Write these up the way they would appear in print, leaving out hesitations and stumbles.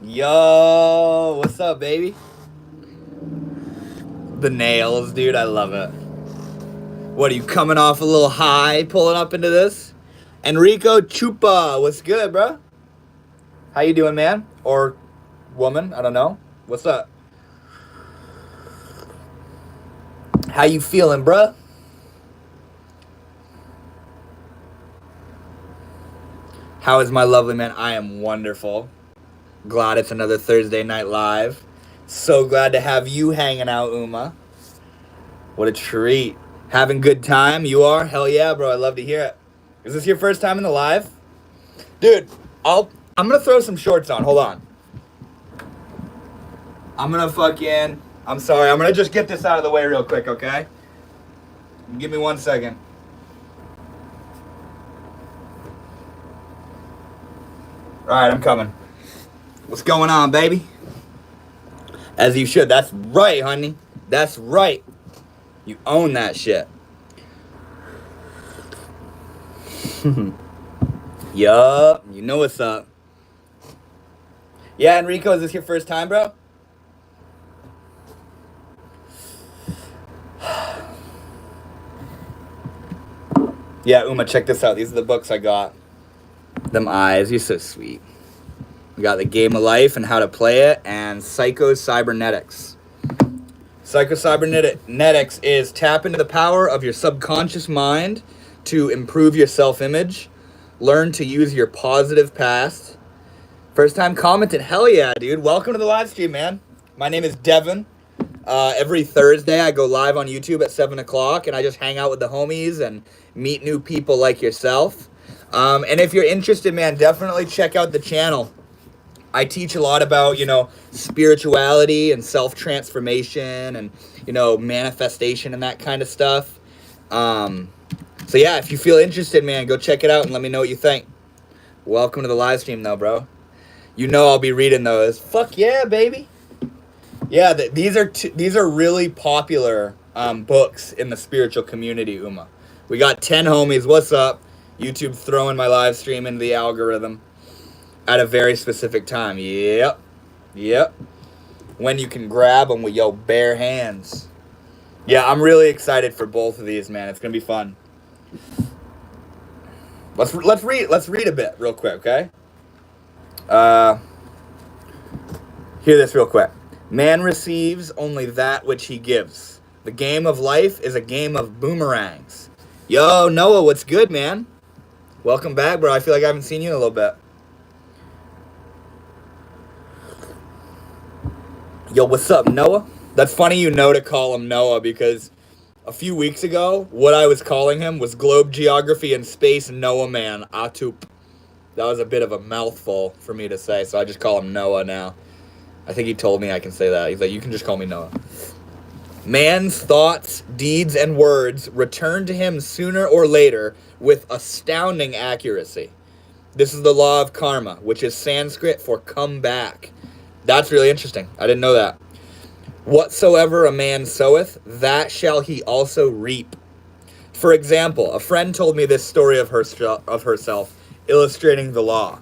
Yo, what's up, baby? The nails, dude, I love it. What, are you coming off a little high, pulling up into this? Enrico Chupa, what's good, bro? How you doing, man? Or woman, I don't know. What's up? How you feeling, bruh? How is my lovely man? I am wonderful. Glad it's another Thursday night live. So glad to have you hanging out, Uma. What a treat. Having good time? You are? Hell yeah, bro. I love to hear it. Is this your first time in the live? Dude, I'm gonna throw some shorts on. Hold on. I'm sorry. I'm gonna just get this out of the way real quick, okay? Give me 1 second. Alright, I'm coming. What's going on, baby? As you should. That's right, honey. That's right. You own that shit. Yup. You know what's up. Yeah, Enrico, is this your first time, bro? Yeah, Uma, check this out. These are the books I got. Them eyes. You're so sweet. We got The Game of Life and How to Play It, and Psycho-Cybernetics. Psycho-Cybernetics is tap into the power of your subconscious mind to improve your self-image, learn to use your positive past. First time commenting, hell yeah, dude. Welcome to the live stream, man. My name is Devin. Every Thursday I go live on YouTube at 7 o'clock, and I just hang out with the homies and meet new people like yourself. And if you're interested, man, definitely check out the channel. I teach a lot about, spirituality and self-transformation and, manifestation and that kind of stuff. So yeah, if you feel interested, man, go check it out and let me know what you think. Welcome to the live stream, though, bro. I'll be reading those. Fuck yeah, baby. Yeah, these are really popular books in the spiritual community, Uma. We got 10 homies. What's up? YouTube throwing my live stream into the algorithm at a very specific time. Yep. When you can grab them with your bare hands. Yeah, I'm really excited for both of these, man. It's gonna be fun. Let's read a bit real quick, okay? Hear this real quick. Man receives only that which he gives. The game of life is a game of boomerangs. Yo, Noah, what's good, man? Welcome back, bro. I feel like I haven't seen you in a little bit. Yo, what's up, Noah? That's funny to call him Noah, because a few weeks ago, what I was calling him was Globe Geography and Space Noah Man Atup. That was a bit of a mouthful for me to say, so I just call him Noah now. I think he told me I can say that. He's like, you can just call me Noah. Man's thoughts, deeds, and words return to him sooner or later with astounding accuracy. This is the law of karma, which is Sanskrit for come back. That's really interesting. I didn't know that. Whatsoever a man soweth, that shall he also reap. For example, a friend told me this story of herself, illustrating the law.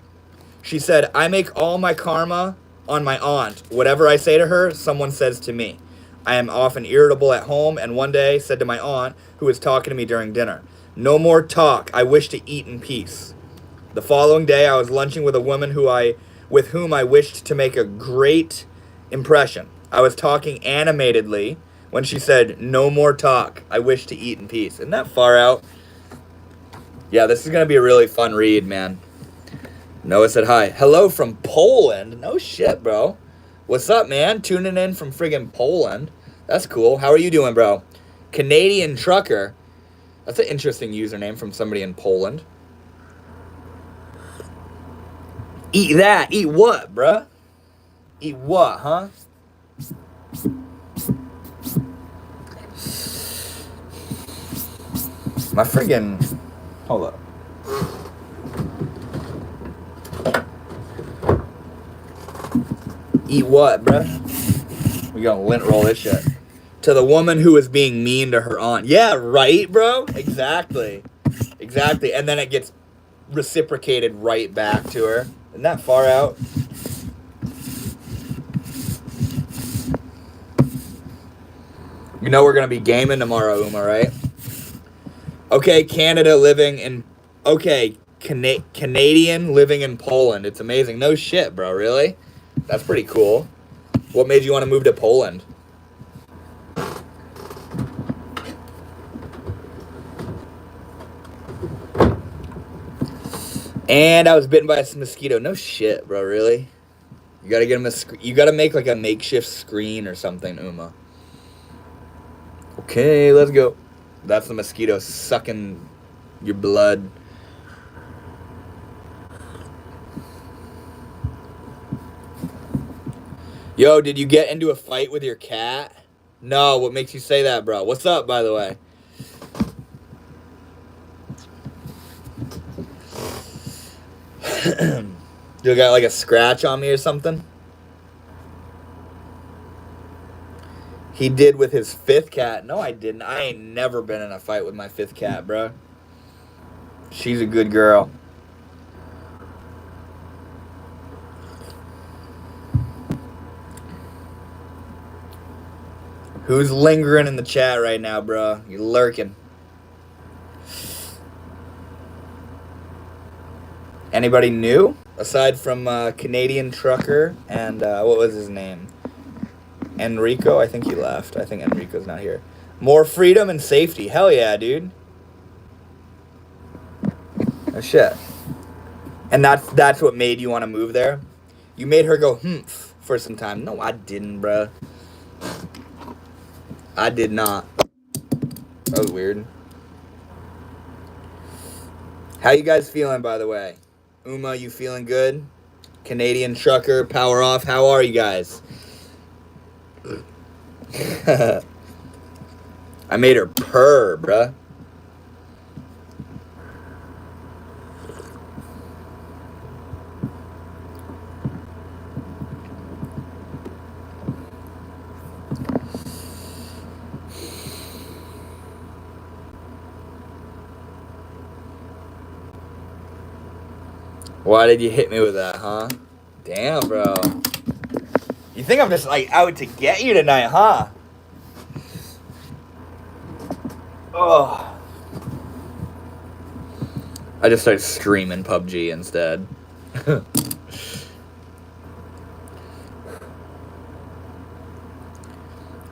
She said, I make all my karma on my aunt. Whatever I say to her, someone says to me. I am often irritable at home, and one day said to my aunt, who was talking to me during dinner, no more talk, I wish to eat in peace. The following day, I was lunching with a woman with whom I wished to make a great impression. I was talking animatedly when she said, no more talk, I wish to eat in peace. Isn't that far out? Yeah, this is going to be a really fun read, man. Noah said hi. Hello from Poland. No shit, bro. What's up, man? Tuning in from friggin' Poland. That's cool. How are you doing, bro? Canadian Trucker. That's an interesting username from somebody in Poland. Eat that. Eat what, bruh? Eat what, huh? My friggin'... Hold up. Eat what, bruh? We gonna lint roll this shit. To the woman who was being mean to her aunt. Yeah, right, bro? Exactly. And then it gets reciprocated right back to her. Isn't that far out? You know we're gonna be gaming tomorrow, Uma, right? Okay, Canada living in... Okay, Canadian living in Poland. It's amazing. No shit, bro, really? That's pretty cool. What made you want to move to Poland? And I was bitten by a mosquito. No shit, bro, really? You gotta get him you gotta make like a makeshift screen or something, Uma. Okay, let's go. That's the mosquito sucking your blood. Yo, did you get into a fight with your cat? No, what makes you say that, bro? What's up, by the way? You got like a scratch on me or something? He did with his 5th cat. No, I didn't. I ain't never been in a fight with my 5th cat, bro. She's a good girl. Who's lingering in the chat right now, bro? You lurking. Anybody new? Aside from Canadian trucker and what was his name? Enrico? I think he left. I think Enrico's not here. More freedom and safety. Hell yeah, dude. Oh shit. And that's what made you want to move there? You made her go humph for some time. No, I didn't, bro. I did not. That was weird. How you guys feeling, by the way? Uma, you feeling good? Canadian trucker, power off. How are you guys? I made her purr, bruh. Why did you hit me with that, huh? Damn, bro. You think I'm just, like, out to get you tonight, huh? Oh. I just started streaming PUBG instead.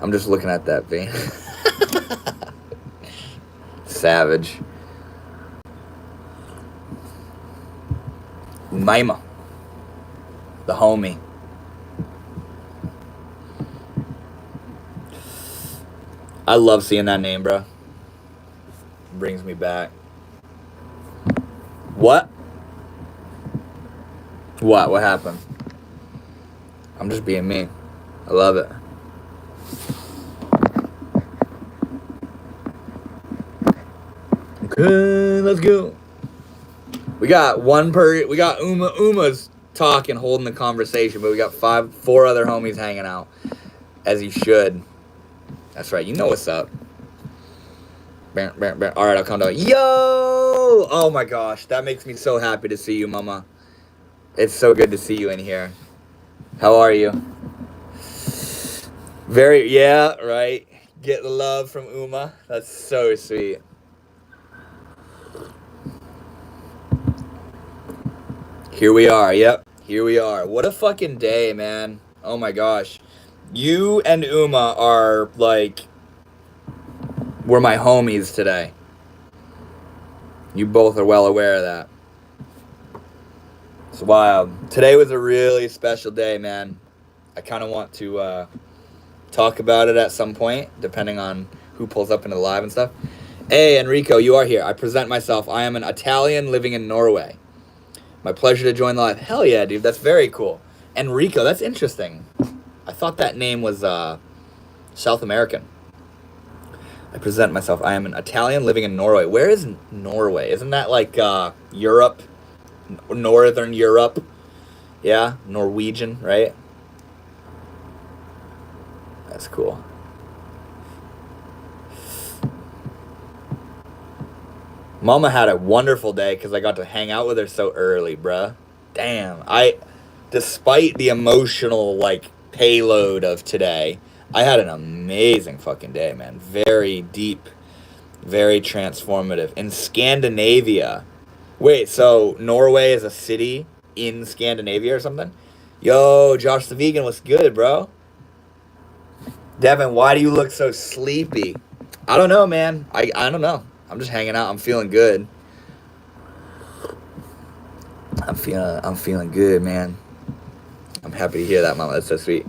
I'm just looking at that vein. Savage. Umaima. The homie. I love seeing that name, bro. Brings me back. What? What? What happened? I'm just being me. I love it. Okay, let's go. We got Uma's talking, holding the conversation, but we got 4 other homies hanging out. As you should. That's right, you know what's up. Alright, I'll come down. Yo! Oh my gosh, that makes me so happy to see you, mama. It's so good to see you in here. How are you? Yeah, right. Get the love from Uma. That's so sweet. Here we are, yep. Here we are. What a fucking day, man. Oh my gosh. You and Uma are, like, were my homies today. You both are well aware of that. It's wild. Today was a really special day, man. I kind of want to talk about it at some point, depending on who pulls up into the live and stuff. Hey, Enrico, you are here. I present myself. I am an Italian living in Norway. My pleasure to join the live. Hell yeah, dude. That's very cool. Enrico, that's interesting. I thought that name was South American. I present myself. I am an Italian living in Norway. Where is Norway? Isn't that like Europe? Northern Europe? Yeah? Norwegian, right? That's cool. Mama had a wonderful day because I got to hang out with her so early, bruh. Damn. Despite the emotional, like, payload of today, I had an amazing fucking day, man. Very deep, very transformative. In Scandinavia. Wait, so Norway is a city in Scandinavia or something? Yo, Josh the Vegan, what's good, bro? Devin, why do you look so sleepy? I don't know, man. I don't know. I'm just hanging out. I'm feeling good. I'm feeling good, man. I'm happy to hear that, mama. That's so sweet.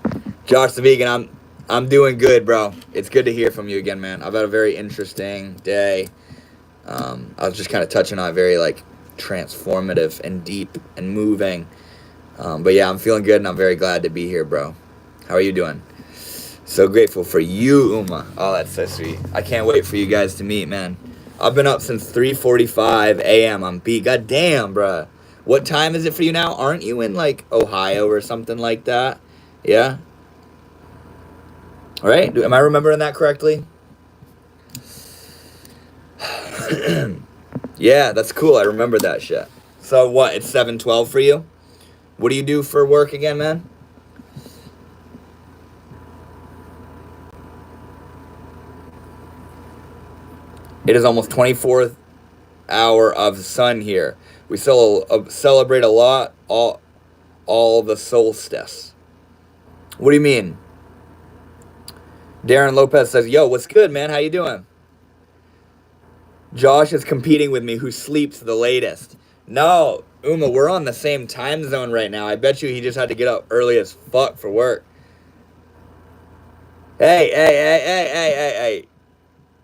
Josh the Vegan, I'm doing good, bro. It's good to hear from you again, man. I've had a very interesting day. I was just kind of touching on it, very like transformative and deep and moving. But yeah, I'm feeling good and I'm very glad to be here, bro. How are you doing? So grateful for you, Uma. Oh, that's so sweet. I can't wait for you guys to meet, man. I've been up since 3:45 a.m. I'm beat. God damn, bro. What time is it for you now? Aren't you in like Ohio or something like that? Yeah? All right? Am I remembering that correctly? Yeah, that's cool. I remember that shit. So what? It's 7:12 for you? What do you do for work again, man? It is almost 24th hour of sun here. We still celebrate a lot, all the solstice. What do you mean? Darren Lopez says, yo, what's good, man? How you doing? Josh is competing with me, who sleeps the latest. No, Uma, we're on the same time zone right now. I bet you he just had to get up early as fuck for work. Hey.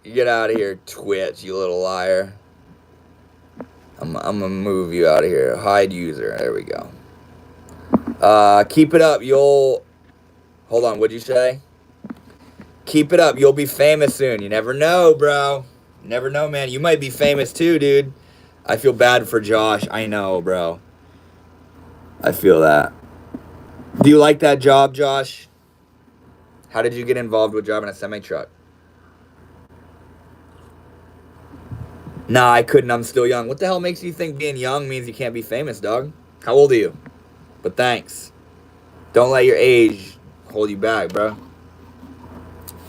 You get out of here, Twitch, you little liar. I'm gonna move you out of here. Hide user. There we go. Keep it up. Hold on, what'd you say? Keep it up. You'll be famous soon. You never know, bro. You never know, man. You might be famous too, dude. I feel bad for Josh. I know, bro. I feel that. Do you like that job, Josh? How did you get involved with driving a semi-truck? Nah, I couldn't. I'm still young. What the hell makes you think being young means you can't be famous, dog? How old are you? But thanks. Don't let your age hold you back, bro.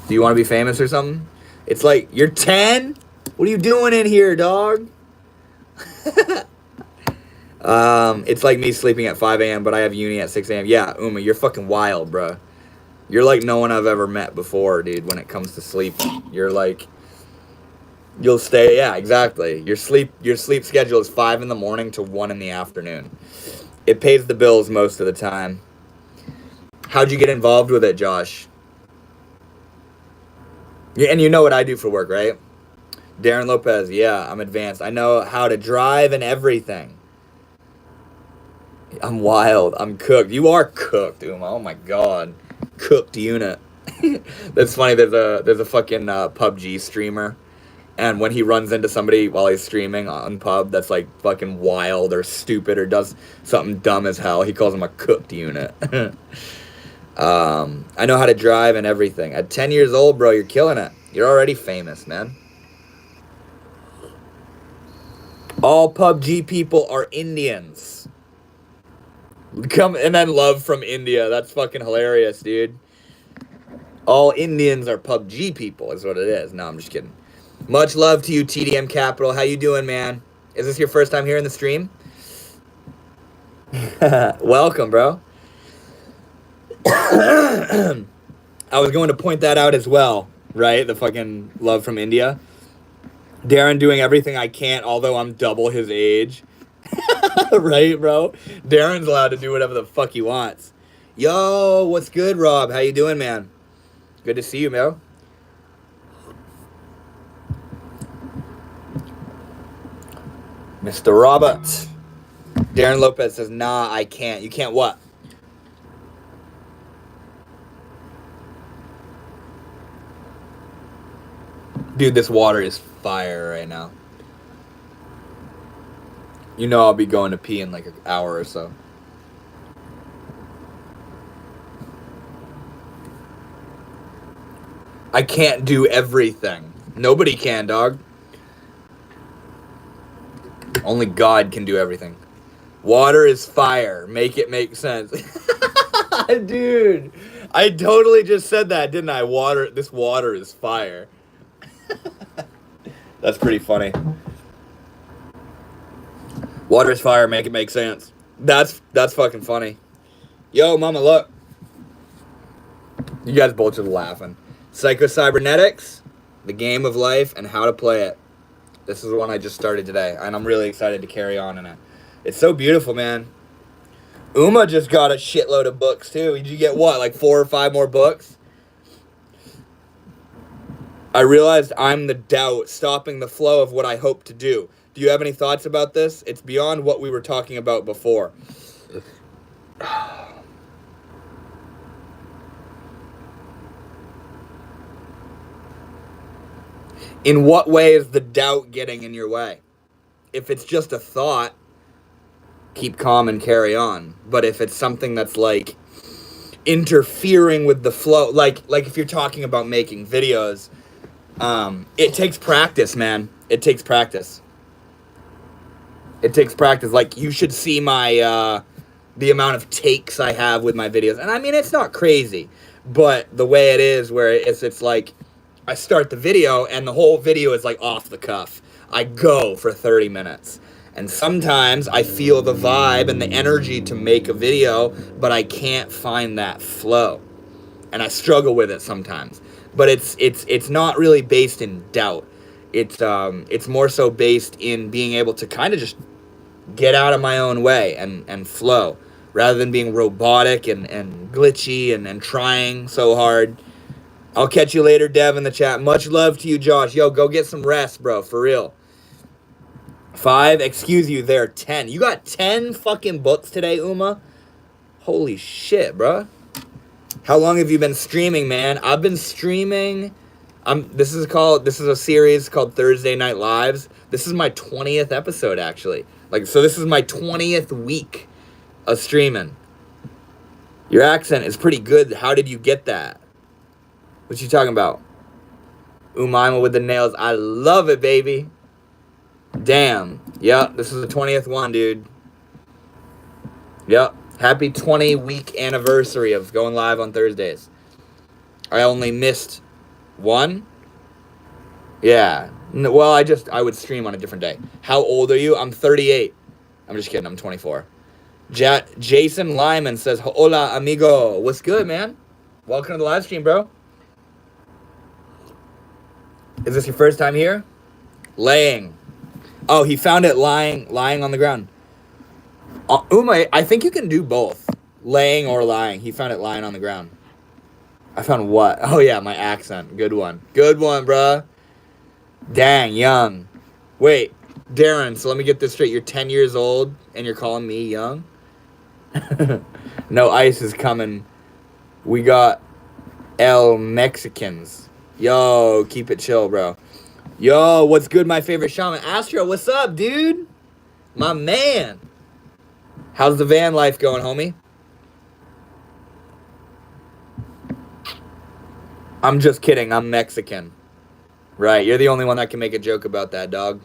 Do you want to be famous or something? It's like, you're 10? What are you doing in here, dog? It's like me sleeping at 5 a.m., but I have uni at 6 a.m. Yeah, Uma, you're fucking wild, bro. You're like no one I've ever met before, dude, when it comes to sleep. You're like... You'll stay, yeah, exactly. Your sleep schedule is 5 in the morning to 1 in the afternoon. It pays the bills most of the time. How'd you get involved with it, Josh? And you know what I do for work, right? Darren Lopez, yeah, I'm advanced. I know how to drive and everything. I'm wild. I'm cooked. You are cooked, Uma. Oh my god. Cooked unit. That's funny. There's a fucking PUBG streamer. And when he runs into somebody while he's streaming on pub that's like fucking wild or stupid or does something dumb as hell, he calls him a cooked unit. I know how to drive and everything. At 10 years old, bro, you're killing it. You're already famous, man. All PUBG people are Indians. Come and then love from India. That's fucking hilarious, dude. All Indians are PUBG people is what it is. No, I'm just kidding. Much love to you, TDM Capital. How you doing, man? Is this your first time here in the stream? Welcome, bro. I was going to point that out as well, right? The fucking love from India. Darren doing everything I can't, although I'm double his age. Right, bro? Darren's allowed to do whatever the fuck he wants. Yo, what's good, Rob? How you doing, man? Good to see you, bro. Mr. Roberts. Darren Lopez says, nah, I can't. You can't what? Dude, this water is fire right now. You know I'll be going to pee in like an hour or so. I can't do everything. Nobody can, dog. Only God can do everything. Water is fire. Make it make sense. Dude, I totally just said that, didn't I? This water is fire. That's pretty funny. Water is fire, make it make sense. That's fucking funny. Yo, mama, look. You guys both just laughing. Psycho-Cybernetics, the game of life, and how to play it. This is the one I just started today, and I'm really excited to carry on in it. It's so beautiful, man. Uma just got a shitload of books, too. Did you get what, like 4 or 5 more books? I realized I'm the doubt stopping the flow of what I hope to do. Do you have any thoughts about this? It's beyond what we were talking about before. In what way is the doubt getting in your way? If it's just a thought, keep calm and carry on. But if it's something that's like interfering with the flow, like if you're talking about making videos, it takes practice, man. It takes practice. It takes practice. Like, you should see my the amount of takes I have with my videos. And I mean, it's not crazy, but the way it is, where it's like I start the video and the whole video is like off the cuff. I go for 30 minutes. And sometimes I feel the vibe and the energy to make a video, but I can't find that flow. And I struggle with it sometimes. But it's not really based in doubt. It's more so based in being able to kind of just get out of my own way and flow, rather than being robotic and glitchy and trying so hard. I'll catch you later, Dev, in the chat. Much love to you, Josh. Yo, go get some rest, bro, for real. 5, excuse you there, 10. You got 10 fucking books today, Uma? Holy shit, bro. How long have you been streaming, man? I've been streaming. This is a series called Thursday Night Lives. This is my 20th episode, actually. So this is my 20th week of streaming. Your accent is pretty good. How did you get that? What you talking about? Umaima with the nails. I love it, baby. Damn. Yep, this is the 20th one, dude. Yep. Happy 20-week anniversary of going live on Thursdays. I only missed one. Yeah. Well, I would stream on a different day. How old are you? I'm 38. I'm just kidding. I'm 24. Jason Lyman says, hola, amigo. What's good, man? Welcome to the live stream, bro. Is this your first time here? Laying. Oh, he found it lying on the ground. Uma, I think you can do both. Laying or lying. He found it lying on the ground. I found what? Oh, yeah, my accent. Good one. Good one, bruh. Dang, young. Wait, Darren, so let me get this straight. You're 10 years old, and you're calling me young? No ice is coming. We got El Mexicans. Yo, keep it chill, bro. Yo, what's good, my favorite shaman? Astro, what's up, dude? My man. How's the van life going, homie? I'm just kidding. I'm Mexican. Right, you're the only one that can make a joke about that, dog.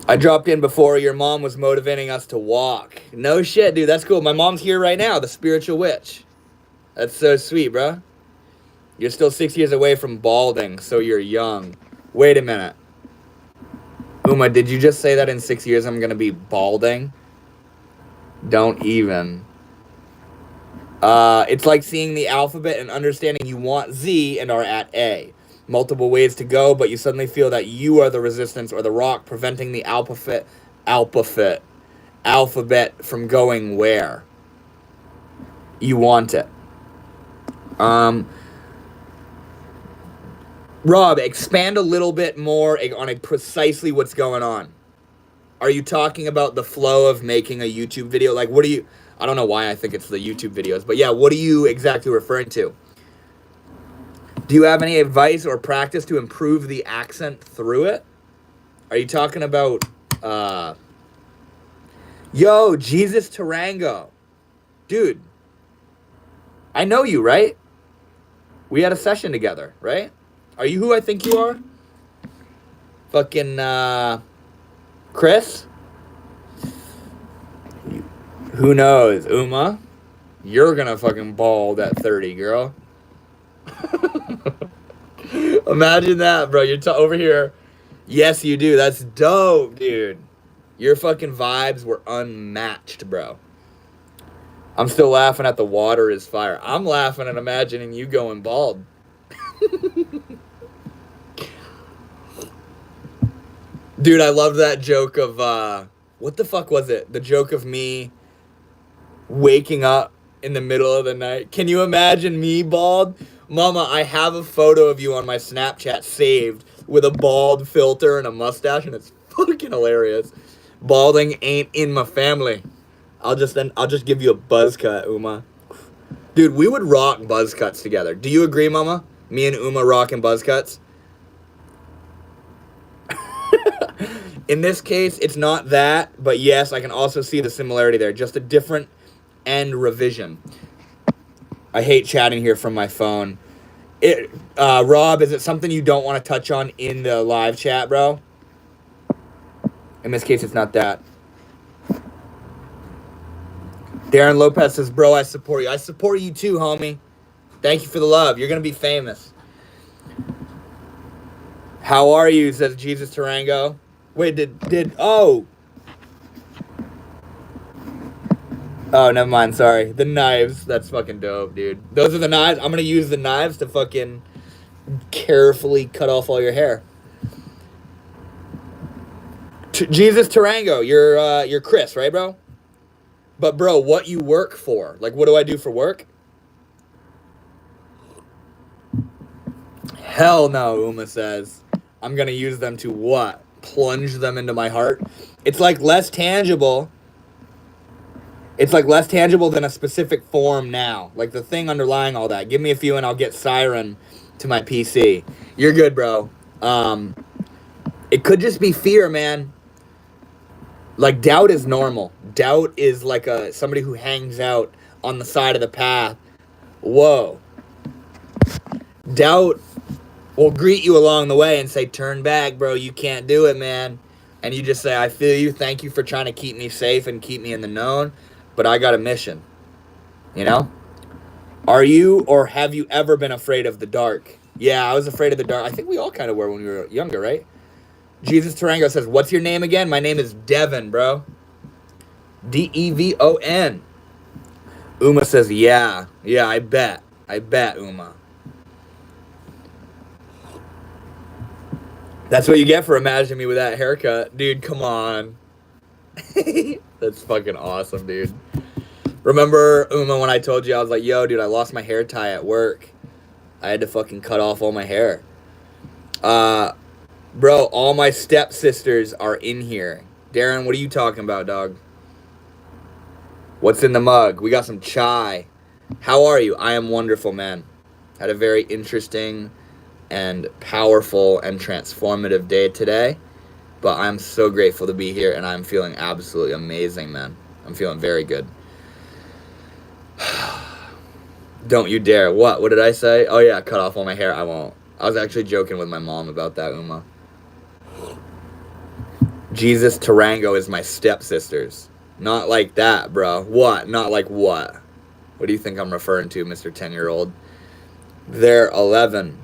I dropped in before. Your mom was motivating us to walk. No shit, dude. That's cool. My mom's here right now, the spiritual witch. That's so sweet, bro. You're still 6 years away from balding, so you're young. Wait a minute. Uma, did you just say that in 6 years I'm going to be balding? Don't even. It's like seeing the alphabet and understanding you want Z and are at A. Multiple ways to go, but you suddenly feel that you are the resistance or the rock preventing the alphabet from going where you want it. Rob, expand a little bit more on precisely what's going on. Are you talking about the flow of making a YouTube video? Like, what do you... I don't know why I think it's the YouTube videos, but yeah, what are you exactly referring to? Do you have any advice or practice to improve the accent through it? Are you talking about... Yo, Jesus Tarango. Dude. I know you, right? We had a session together, right? Are you who I think you are? Fucking, Chris? Who knows, Uma? You're gonna fucking bald at 30, girl. Imagine that, bro. You're over here. Yes, you do. That's dope, dude. Your fucking vibes were unmatched, bro. I'm still laughing at the water is fire. I'm laughing at imagining you going bald. Dude, I love that joke of, what the fuck was it? The joke of me waking up in the middle of the night. Can you imagine me bald? Mama, I have a photo of you on my Snapchat saved with a bald filter and a mustache, and it's fucking hilarious. Balding ain't in my family. I'll just give you a buzz cut, Uma. Dude, we would rock buzz cuts together. Do you agree, Mama? Me and Uma rocking buzz cuts? In this case, it's not that, but yes, I can also see the similarity there. Just a different end revision. I hate chatting here from my phone. Rob, is it something you don't want to touch on in the live chat, bro? In this case, it's not that. Darren Lopez says, bro, I support you. I support you too, homie. Thank you for the love. You're going to be famous. How are you, says Jesus Tarango. Wait, oh, never mind, sorry. The knives, that's fucking dope, dude. Those are the knives. I'm gonna use the knives to fucking carefully cut off all your hair. Jesus Tarango, you're Chris, right, bro? But, bro, what you work for? Like, what do I do for work? Hell no, Uma says. I'm gonna use them to what? Plunge them into my heart. It's like less tangible. It's like less tangible than a specific form now. Like the thing underlying all that. Give me a few and I'll get Siren to my PC. You're good, bro. It could just be fear, man. Like doubt is normal. Doubt is like somebody who hangs out on the side of the path. Whoa. Doubt will greet you along the way and say, turn back, bro, you can't do it, man. And you just say, I feel you, thank you for trying to keep me safe and keep me in the known, but I got a mission, you know? Are you or have you ever been afraid of the dark? Yeah, I was afraid of the dark. I think we all kind of were when we were younger, right? Jesus Tarango says, what's your name again? My name is Devon, bro. Devon. Uma says, yeah, I bet, Uma. That's what you get for imagining me with that haircut. Dude, come on. That's fucking awesome, dude. Remember, Uma, when I told you, I was like, yo, dude, I lost my hair tie at work. I had to fucking cut off all my hair. Bro, all my stepsisters are in here. Darren, what are you talking about, dog? What's in the mug? We got some chai. How are you? I am wonderful, man. Had a very interesting and powerful and transformative day today, but I'm so grateful to be here and I'm feeling absolutely amazing, man. I'm feeling very good. Don't you dare. What did I say? Oh yeah, cut off all my hair. I won't. I was actually joking with my mom about that, Uma. Jesus Tarango is my stepsisters. Not like that, bro. What? Not like what? What do you think I'm referring to, Mr. 10-year-old? They're 11.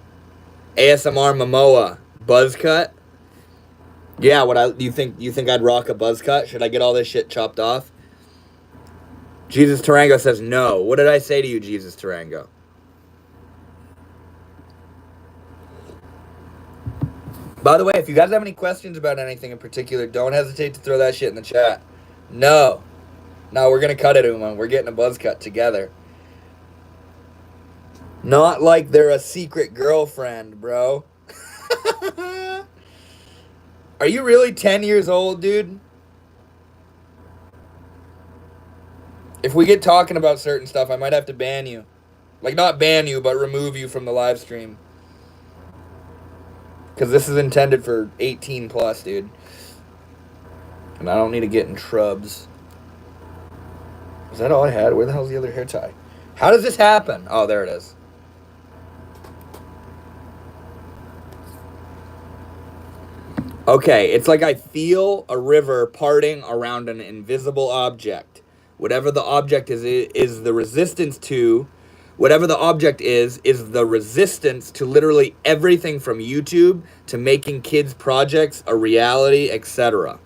ASMR Momoa, buzz cut. Yeah, you think I'd rock a buzz cut? Should I get all this shit chopped off? Jesus Tarango says no. What did I say to you, Jesus Tarango? By the way, if you guys have any questions about anything in particular, don't hesitate to throw that shit in the chat. No, we're gonna cut it, Uma. We're getting a buzz cut together. Not like they're a secret girlfriend, bro. Are you really 10 years old, dude? If we get talking about certain stuff, I might have to ban you. Like, not ban you, but remove you from the live stream. Because this is intended for 18 plus, dude. And I don't need to get in trubs. Is that all I had? Where the hell's the other hair tie? How does this happen? Oh, there it is. Okay, it's like I feel a river parting around an invisible object. Whatever the object is the resistance to, whatever the object is the resistance to literally everything from YouTube to making kids' projects a reality, etc.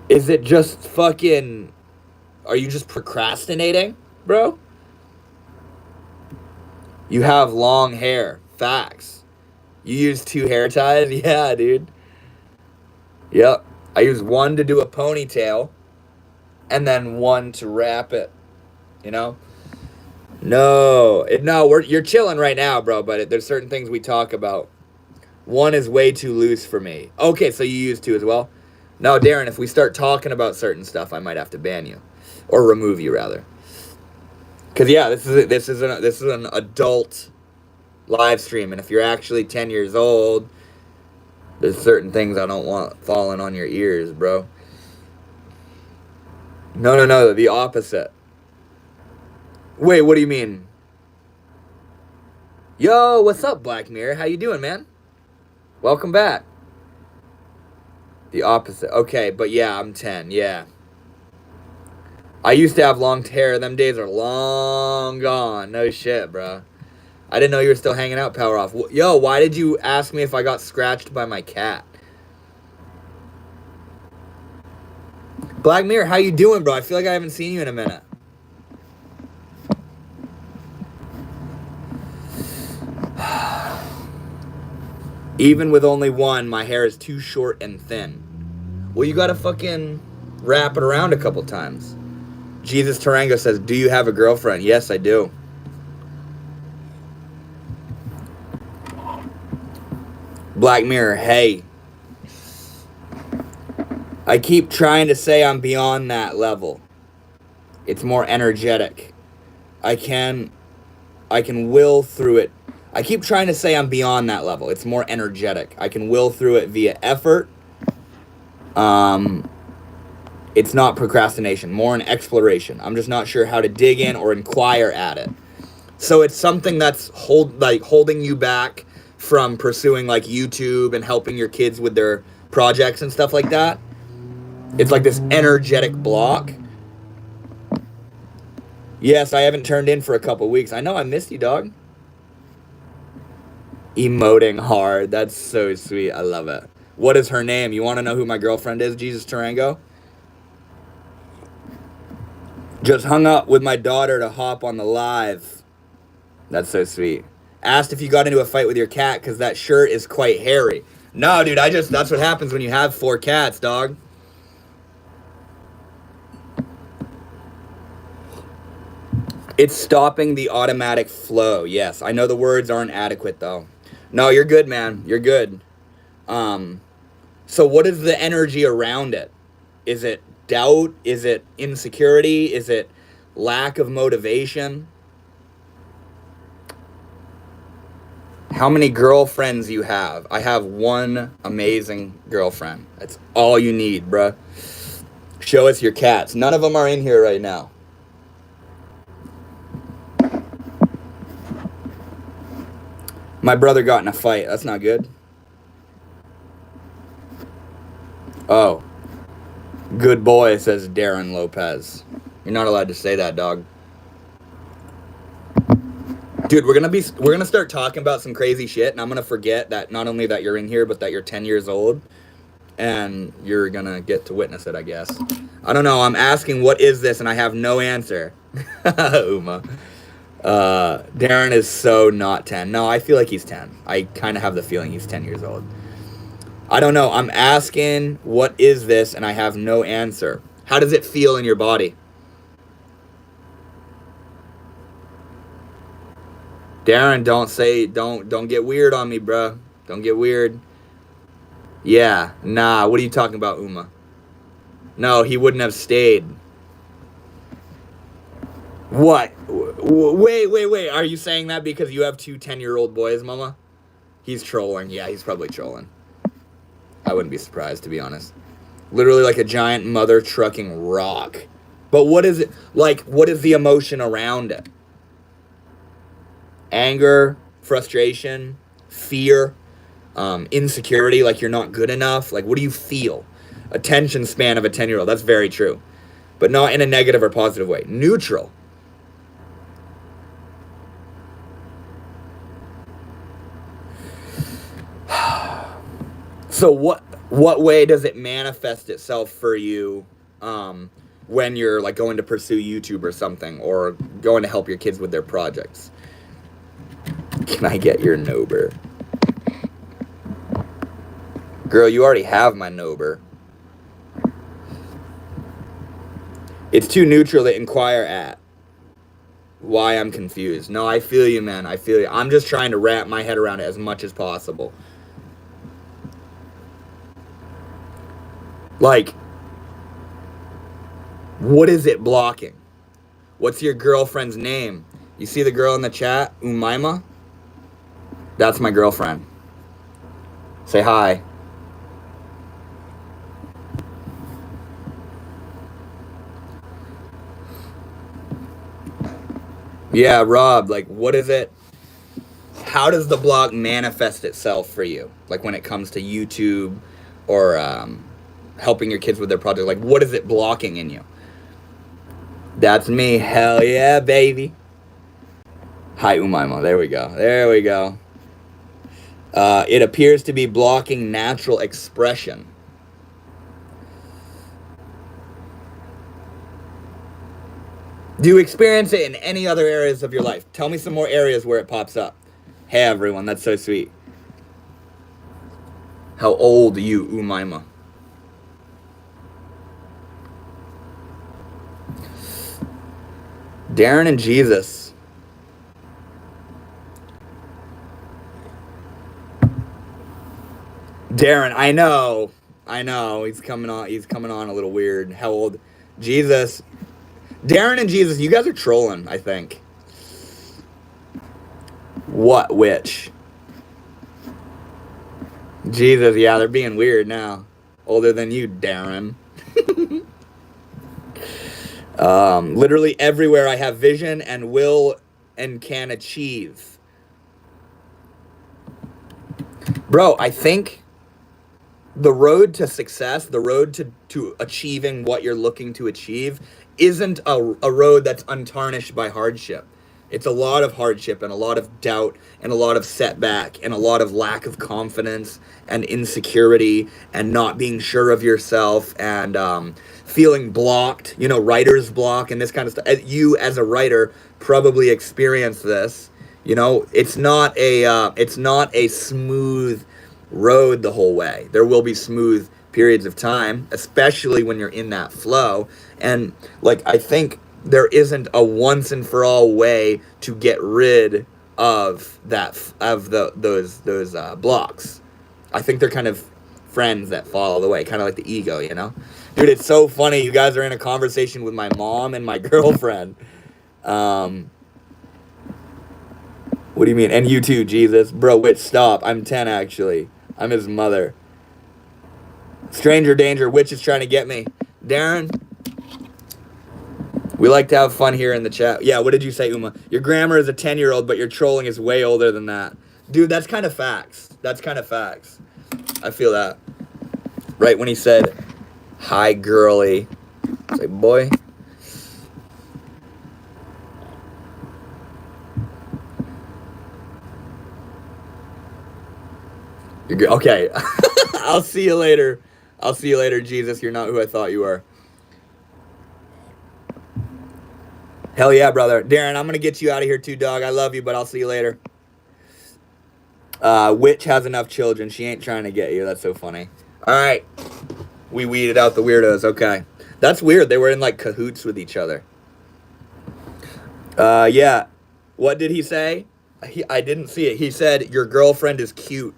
Is it just fucking, are you just procrastinating, bro? You have long hair. Facts. You use 2 hair ties? Yeah, dude. Yep. I use one to do a ponytail and then one to wrap it. You know? No, you're chilling right now, bro, but there's certain things we talk about. One is way too loose for me. Okay, so you use 2 as well? No, Darren, if we start talking about certain stuff, I might have to ban you. Or remove you, rather. Because, yeah, this is an adult live stream, and if you're actually 10 years old, there's certain things I don't want falling on your ears, bro. No, the opposite. Wait, what do you mean? Yo, what's up, Black Mirror? How you doing, man? Welcome back. The opposite. Okay, but yeah, I'm 10, yeah. I used to have long hair. Them days are long gone. No shit, bro. I didn't know you were still hanging out, Power Off. Yo, why did you ask me if I got scratched by my cat? Black Mirror, how you doing, bro? I feel like I haven't seen you in a minute. Even with only one, my hair is too short and thin. Well, you gotta fucking wrap it around a couple times. Jesus Tarango says, do you have a girlfriend? Yes, I do. Black Mirror, hey. I keep trying to say I'm beyond that level. It's more energetic. I can will through it. I keep trying to say I'm beyond that level. It's more energetic. I can will through it via effort. It's not procrastination, more an exploration. I'm just not sure how to dig in or inquire at it. So it's something that's holding you back from pursuing like YouTube and helping your kids with their projects and stuff like that. It's like this energetic block. Yes, I haven't turned in for a couple weeks. I know, I missed you, dog. Emoting hard. That's so sweet. I love it. What is her name? You want to know who my girlfriend is, Jesus Tarango? Just hung up with my daughter to hop on the live. That's so sweet. Asked if you got into a fight with your cat because that shirt is quite hairy. No, dude, that's what happens when you have 4 cats, dog. It's stopping the automatic flow. Yes, I know the words aren't adequate, though. No, you're good, man. You're good. So what is the energy around it? Is it doubt? Is it insecurity? Is it lack of motivation? How many girlfriends you have? I have one amazing girlfriend. That's all you need, bruh. Show us your cats. None of them are in here right now. My brother got in a fight. That's not good. Oh. Good boy, says Darren Lopez. You're not allowed to say that, dog. Dude, we're gonna start talking about some crazy shit, and I'm gonna forget that not only that you're in here, but that you're 10 years old, and you're gonna get to witness it, I guess. I don't know. I'm asking what is this, and I have no answer. Uma. Darren is so not 10. No, I feel like he's 10. I kind of have the feeling he's 10 years old. I don't know. I'm asking, what is this? And I have no answer. How does it feel in your body? Darren, don't get weird on me, bruh. Don't get weird. Yeah, nah, what are you talking about, Uma? No, he wouldn't have stayed. What? Wait. Are you saying that because you have 2 10-year-old boys, mama? He's trolling. Yeah, he's probably trolling. I wouldn't be surprised, to be honest. Literally like a giant mother trucking rock. But what is it? Like, what is the emotion around it? Anger, frustration, fear, insecurity, like you're not good enough. Like, what do you feel? attention span of a 10-year-old. That's very true. But not in a negative or positive way. Neutral. So what way does it manifest itself for you when you're like going to pursue YouTube or something, or going to help your kids with their projects? Can I get your number? Girl, you already have my number. It's too neutral to inquire at. Why I'm confused. No, I feel you, man. I feel you. I'm just trying to wrap my head around it as much as possible. Like, what is it blocking? What's your girlfriend's name? You see the girl in the chat, Umaima? That's my girlfriend. Say hi. Yeah, Rob, like, what is it? How does the block manifest itself for you? Like, when it comes to YouTube or helping your kids with their project, like, what is it blocking in you? That's me. Hell yeah, baby. Hi, Umaima. There we go. There we go. It appears to be blocking natural expression. Do you experience it in any other areas of your life? Tell me some more areas where it pops up. Hey, everyone. That's so sweet. How old are you, Umaima? Darren and Jesus. Darren, I know. He's coming on a little weird. How old? Jesus. Darren and Jesus, you guys are trolling, I think. What, which? Jesus, yeah, they're being weird now. Older than you, Darren. Literally everywhere I have vision and will and can achieve. Bro, I think the road to success, the road to achieving what you're looking to achieve, isn't a road that's untarnished by hardship. It's a lot of hardship and a lot of doubt and a lot of setback and a lot of lack of confidence and insecurity and not being sure of yourself and feeling blocked, writer's block and this kind of stuff. You as a writer probably experience this. It's not a smooth road the whole way. There will be smooth periods of time, especially when you're in that flow. And I think there isn't a once and for all way to get rid of those blocks. I think they're kind of friends that follow the way, kind of like the ego, Dude, it's so funny. You guys are in a conversation with my mom and my girlfriend. What do you mean? And you too, Jesus. Bro, wait, stop. I'm 10, actually. I'm his mother. Stranger danger. Witch is trying to get me. Darren? We like to have fun here in the chat. Yeah, what did you say, Uma? Your grammar is a 10-year-old, but your trolling is way older than that. Dude, that's kind of facts. I feel that. Right when he said, hi, girly. Say, boy. You're good. Okay. I'll see you later. Jesus. You're not who I thought you were. Hell yeah, brother. Darren, I'm going to get you out of here too, dog. I love you, but I'll see you later. Witch has enough children. She ain't trying to get you. That's so funny. All right. We weeded out the weirdos. Okay. That's weird. They were in cahoots with each other. Yeah. What did he say? I didn't see it. He said, your girlfriend is cute.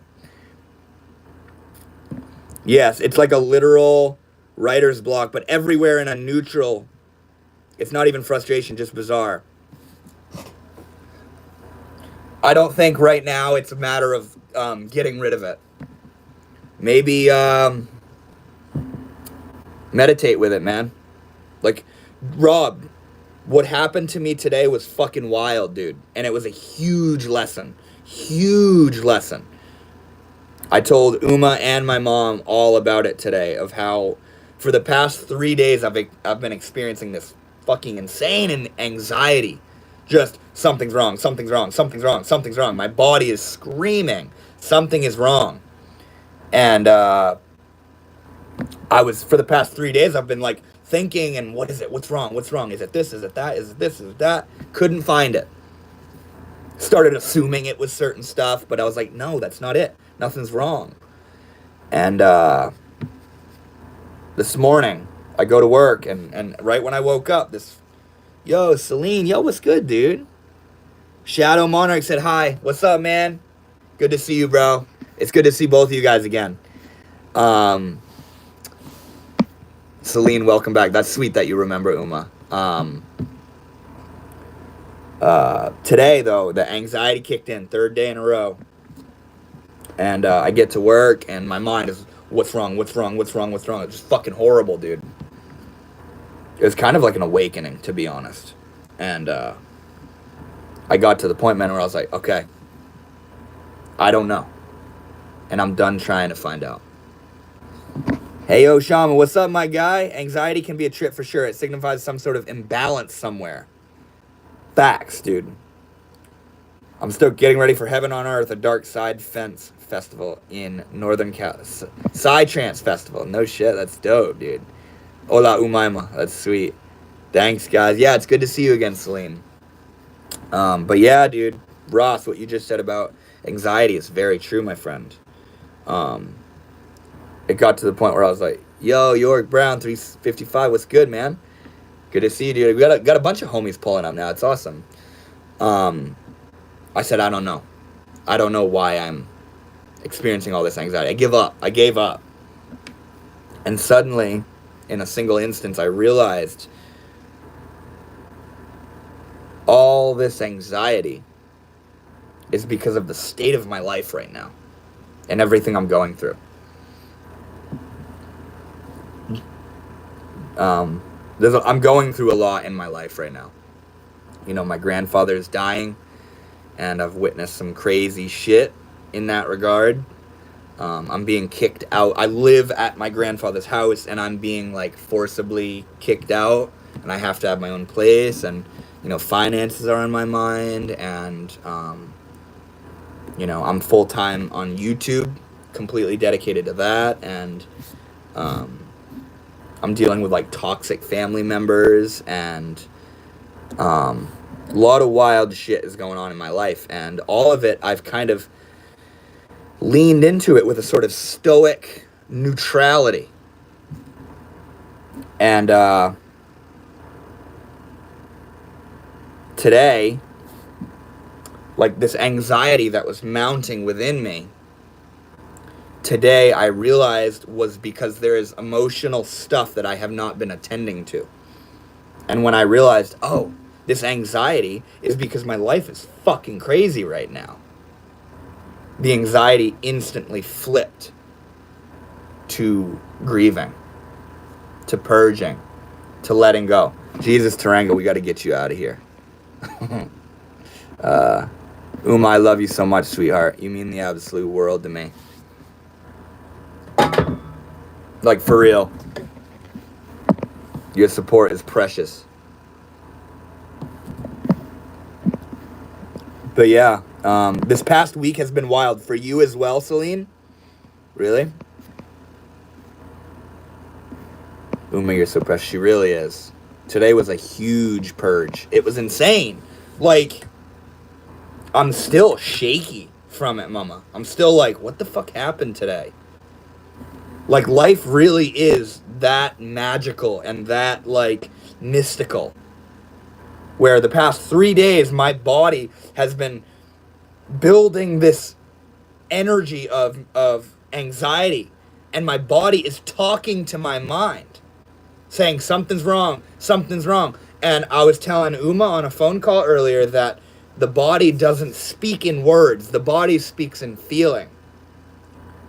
Yes, it's like a literal writer's block, but everywhere in a neutral. It's not even frustration, just bizarre. I don't think right now it's a matter of getting rid of it. Maybe meditate with it, man. Rob, what happened to me today was fucking wild, dude. And it was a huge lesson. Huge lesson. I told Uma and my mom all about it today, of how for the past 3 days I've been experiencing this fucking insane anxiety. Just something's wrong, something's wrong, something's wrong, something's wrong. My body is screaming, something is wrong. And I was, for the past 3 days, I've been like thinking, and what is it? What's wrong? What's wrong? Is it this? Is it that? Is it this? Is it that? Couldn't find it. Started assuming it was certain stuff, but I was like, no, that's not it. Nothing's wrong. And this morning, I go to work, and right when I woke up, yo, Celine, yo, what's good, dude? Shadow Monarch said hi. What's up, man? Good to see you, bro. It's good to see both of you guys again. Celine, welcome back. That's sweet that you remember Uma. Today, though, the anxiety kicked in, 3rd day in a row. And I get to work, and my mind is, what's wrong, what's wrong, what's wrong, what's wrong? It's just fucking horrible, dude. It was kind of like an awakening, to be honest. And I got to the point, man, where I was like, okay, I don't know. And I'm done trying to find out. Hey, yo, Shaman, what's up, my guy? Anxiety can be a trip for sure. It signifies some sort of imbalance somewhere. Facts, dude. I'm still getting ready for Heaven on Earth, a Dark Side Fence festival in Northern Cal. Psytrance festival. No shit, that's dope, dude. Hola, Umaima. That's sweet. Thanks, guys. Yeah, it's good to see you again, Celine. But yeah, dude. Ross, what you just said about anxiety is very true, my friend. It got to the point where I was like, yo, York Brown, 355, what's good, man? Good to see you, dude. We got a bunch of homies pulling up now. It's awesome. I said, I don't know. I don't know why I'm experiencing all this anxiety. I gave up. And suddenly, in a single instance, I realized all this anxiety is because of the state of my life right now and everything I'm going through. I'm going through a lot in my life right now. You know, my grandfather's dying, and I've witnessed some crazy shit in that regard. I'm being kicked out. I live at my grandfather's house, and I'm being, like, forcibly kicked out, and I have to have my own place, and, you know, finances are on my mind, and, you know, I'm full-time on YouTube, completely dedicated to that, and, I'm dealing with, like, toxic family members, and a lot of wild shit is going on in my life, and all of it, I've kind of leaned into it with a sort of stoic neutrality. And today, like, this anxiety that was mounting within me, today I realized was because there is emotional stuff that I have not been attending to. And when I realized, oh, this anxiety is because my life is fucking crazy right now, the anxiety instantly flipped to grieving, to purging, to letting go. Jesus, Taranga, we got to get you out of here. Uma, I love you so much, sweetheart. You mean the absolute world to me. Like, for real. Your support is precious. But yeah, this past week has been wild for you as well, Celine. Really? Uma, you're so precious. She really is. Today was a huge purge. It was insane. Like, I'm still shaky from it, mama. I'm still like, what the fuck happened today? Like, life really is that magical and that, like, mystical. Where the past 3 days, my body has been building this energy of anxiety. And my body is talking to my mind, saying, something's wrong, something's wrong. And I was telling Uma on a phone call earlier that the body doesn't speak in words. The body speaks in feeling.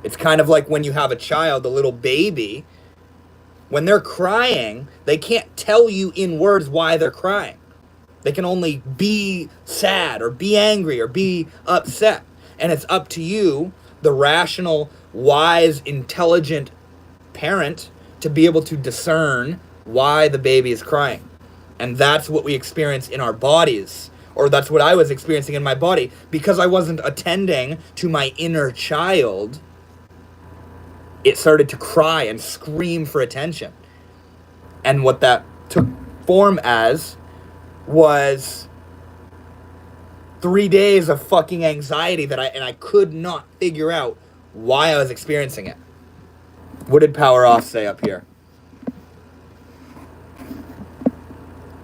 It's kind of like when you have a child, a little baby. When they're crying, they can't tell you in words why they're crying. They can only be sad or be angry or be upset. And it's up to you the rational, wise, intelligent parent to be able to discern why the baby is crying. And that's what we experience in our bodies, or that's what I was experiencing in my body, because I wasn't attending to my inner child. It started to cry and scream for attention. And what that took form as was 3 days of fucking anxiety that I could not figure out why I was experiencing it. What did Power Off say up here?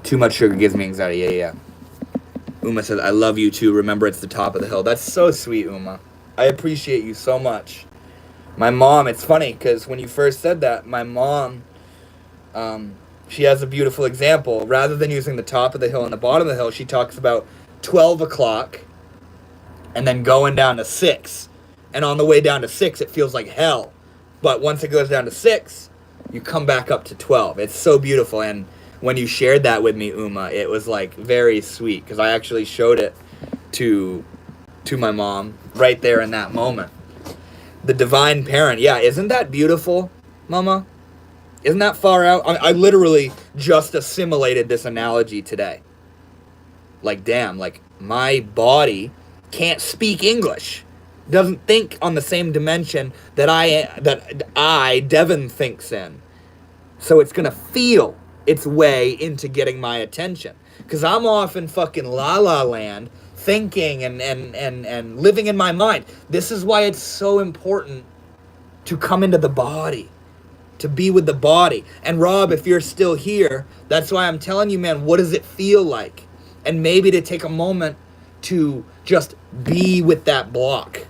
Too much sugar gives me anxiety. Yeah. Uma says, I love you too. Remember, it's the top of the hill. That's so sweet, Uma. I appreciate you so much. My mom, it's funny, because when you first said that, my mom, she has a beautiful example. Rather than using the top of the hill and the bottom of the hill, she talks about 12 o'clock and then going down to 6. And on the way down to 6, it feels like hell. But once it goes down to 6, you come back up to 12. It's so beautiful. And when you shared that with me, Uma, it was like very sweet, because I actually showed it to my mom right there in that moment. The divine parent. Yeah, isn't that beautiful, Mama? Isn't that far out? I literally just assimilated this analogy today. Like, damn, like, my body can't speak English. Doesn't think on the same dimension that I, Devin, thinks in. So it's gonna feel its way into getting my attention. Because I'm off in fucking la-la land, thinking and living in my mind. This is why it's so important to come into the body, to be with the body. And Rob, if you're still here, that's why I'm telling you, man, what does it feel like? And maybe to take a moment to just be with that block.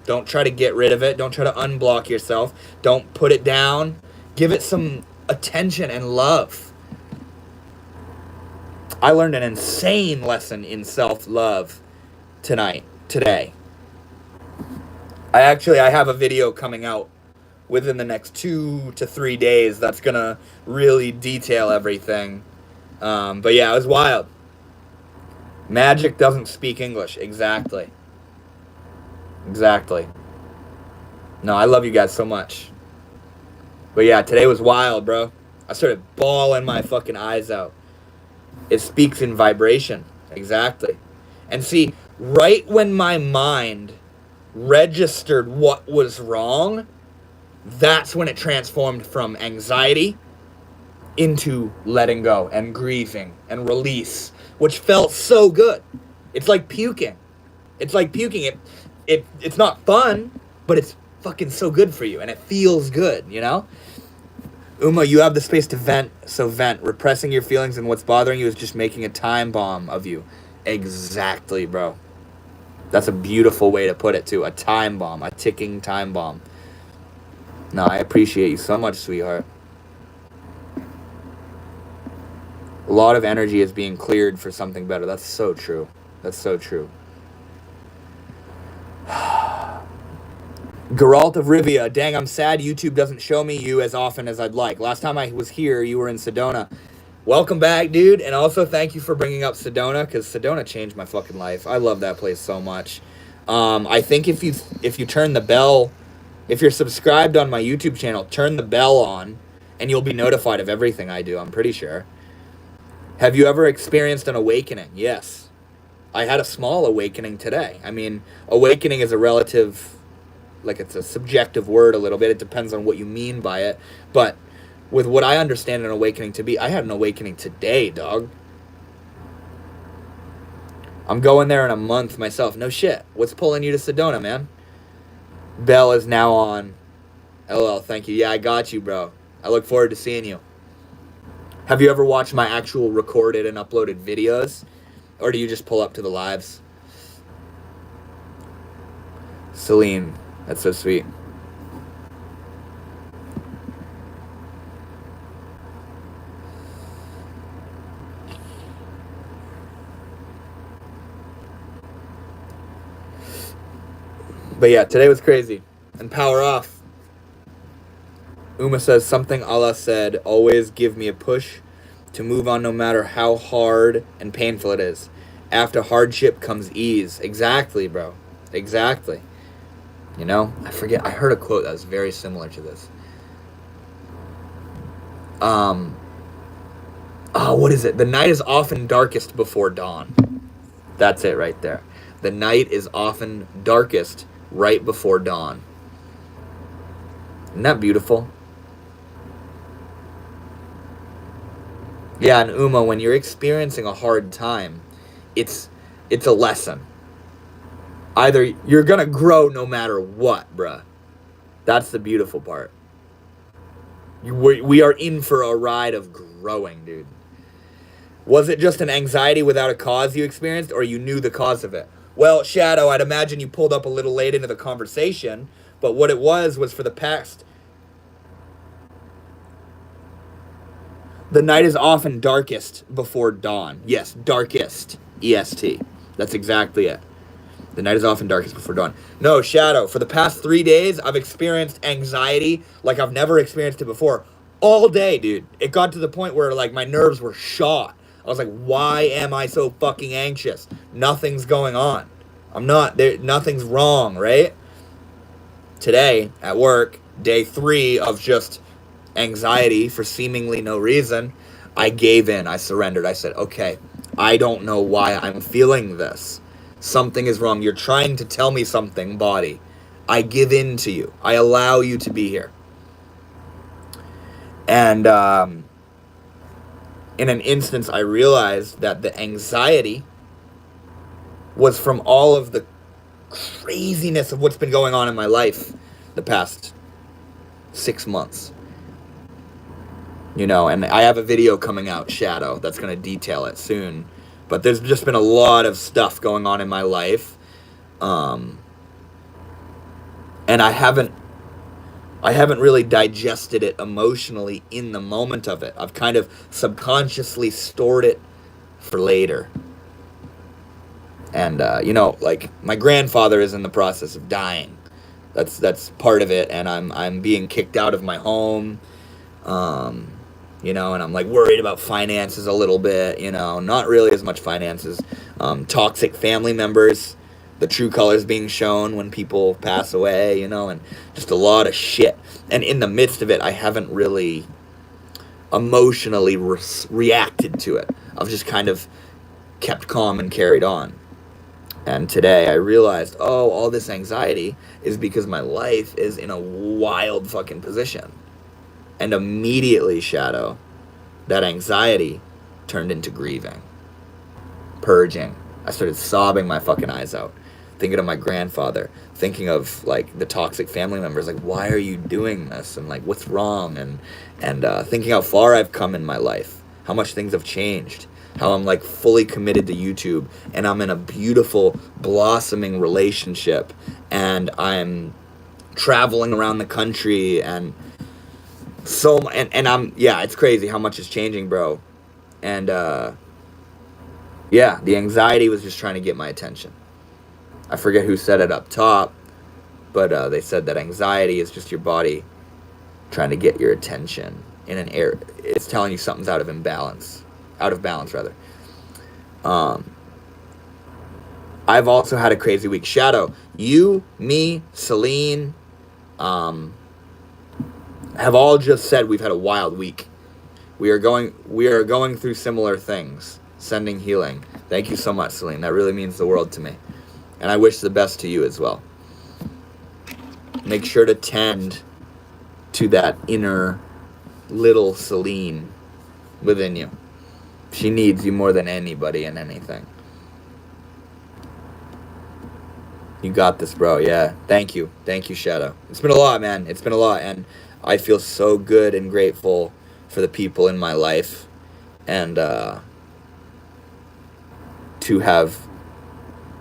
Don't try to get rid of it. Don't try to unblock yourself. Don't put it down. Give it some attention and love. I learned an insane lesson in self-love today. I have a video coming out within the next 2 to 3 days that's gonna really detail everything. But yeah, it was wild. Magic doesn't speak English. Exactly. No, I love you guys so much. But yeah, today was wild, bro. I started bawling my fucking eyes out. It speaks in vibration. Exactly. And see, right when my mind registered what was wrong, that's when it transformed from anxiety into letting go and grieving and release, which felt so good. It's like puking. It's not fun, but it's fucking so good for you, and it feels good, you know? Uma, you have the space to vent, so vent. Repressing your feelings and what's bothering you is just making a time bomb of you. Exactly, bro. That's a beautiful way to put it, too. A time bomb. A ticking time bomb. No, I appreciate you so much, sweetheart. A lot of energy is being cleared for something better. That's so true. Geralt of Rivia, dang, I'm sad YouTube doesn't show me you as often as I'd like. Last time I was here, you were in Sedona. Welcome back, dude, and also thank you for bringing up Sedona, because Sedona changed my fucking life. I love that place so much. I think if you turn the bell, if you're subscribed on my YouTube channel, turn the bell on, and you'll be notified of everything I do, I'm pretty sure. Have you ever experienced an awakening? Yes. I had a small awakening today. I mean, awakening is a relative... like, it's a subjective word a little bit. It depends on what you mean by it. But with what I understand an awakening to be, I had an awakening today, dog. I'm going there in a month myself. No shit. What's pulling you to Sedona, man? Bell is now on. LL, thank you. Yeah, I got you, bro. I look forward to seeing you. Have you ever watched my actual recorded and uploaded videos? Or do you just pull up to the lives? Celine. That's so sweet. But yeah, today was crazy. And power off. Uma says something Allah said, always give me a push to move on no matter how hard and painful it is. After hardship comes ease. Exactly, bro. Exactly. You know? I forget. I heard a quote that was very similar to this. Um, oh, what is it? The night is often darkest before dawn. That's it right there. The night is often darkest right before dawn. Isn't that beautiful? Yeah, and Uma, when you're experiencing a hard time, it's a lesson. Either you're gonna grow no matter what, bruh. That's the beautiful part. We are in for a ride of growing, dude. Was it just an anxiety without a cause you experienced, or you knew the cause of it? Well, Shadow, I'd imagine you pulled up a little late into the conversation, but what it was for the past. The night is often darkest before dawn. Yes, darkest. EST. That's exactly it. The night is often darkest before dawn. No, Shadow, for the past 3 days, I've experienced anxiety like I've never experienced it before. All day, dude. It got to the point where, like, my nerves were shot. I was like, why am I so fucking anxious? Nothing's going on. I'm not, there. Nothing's wrong, right? Today, at work, day 3 of just anxiety for seemingly no reason, I gave in. I surrendered. I said, okay, I don't know why I'm feeling this. Something is wrong. You're trying to tell me something, body. I give in to you. I allow you to be here. And in an instance, I realized that the anxiety was from all of the craziness of what's been going on in my life the past 6 months. You know, and I have a video coming out, Shadow, that's going to detail it soon. But there's just been a lot of stuff going on in my life. And I haven't really digested it emotionally in the moment of it. I've kind of subconsciously stored it for later. And, you know, like, my grandfather is in the process of dying. That's part of it, and I'm being kicked out of my home. You know, and I'm like worried about finances a little bit, you know, not really as much finances. Toxic family members, the true colors being shown when people pass away, you know, and just a lot of shit. And in the midst of it, I haven't really emotionally reacted to it. I've just kind of kept calm and carried on. And today I realized, oh, all this anxiety is because my life is in a wild fucking position. And immediately, Shadow, that anxiety turned into grieving. Purging. I started sobbing my fucking eyes out. Thinking of my grandfather. Thinking of, like, the toxic family members. Like, why are you doing this? And, like, what's wrong? And thinking how far I've come in my life. How much things have changed. How I'm, like, fully committed to YouTube. And I'm in a beautiful, blossoming relationship. And I'm traveling around the country and... and I'm, yeah, it's crazy how much is changing, bro. And, yeah, the anxiety was just trying to get my attention. I forget who said it up top, but, they said that anxiety is just your body trying to get your attention in an air. It's telling you something's out of balance, rather. I've also had a crazy week. Shadow, you, me, Celine, have all just said we've had a wild week. We are going through similar things. Sending healing. Thank you so much, Celine. That really means the world to me. And I wish the best to you as well. Make sure to tend to that inner little Celine within you. She needs you more than anybody and anything. You got this, bro. Yeah. Thank you. Thank you, Shadow. It's been a lot, man. It's been a lot. And I feel so good and grateful for the people in my life. And to have...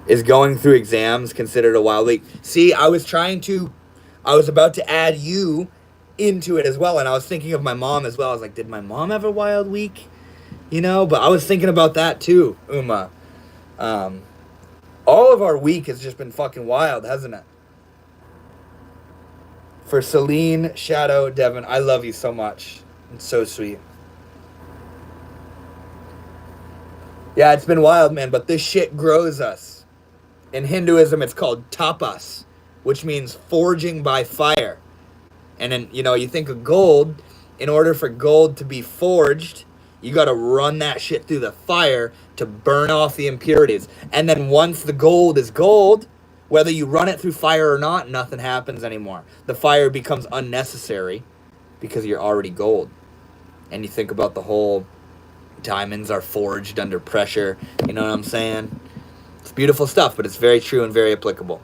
Is going through exams considered a wild week? See, I was about to add you into it as well. And I was thinking of my mom as well. I was like, did my mom have a wild week? You know, but I was thinking about that too, Uma. All of our week has just been fucking wild, hasn't it? For Celine, Shadow, Devin, I love you so much. It's so sweet. Yeah, it's been wild, man, but this shit grows us. In Hinduism, it's called tapas. which means forging by fire. And then, you think of gold. In order for gold to be forged, you got to run that shit through the fire to burn off the impurities. And then once the gold is gold, whether you run it through fire or not, nothing happens anymore. The fire becomes unnecessary because you're already gold. And you think about the whole diamonds are forged under pressure. You know what I'm saying? It's beautiful stuff, but it's very true and very applicable.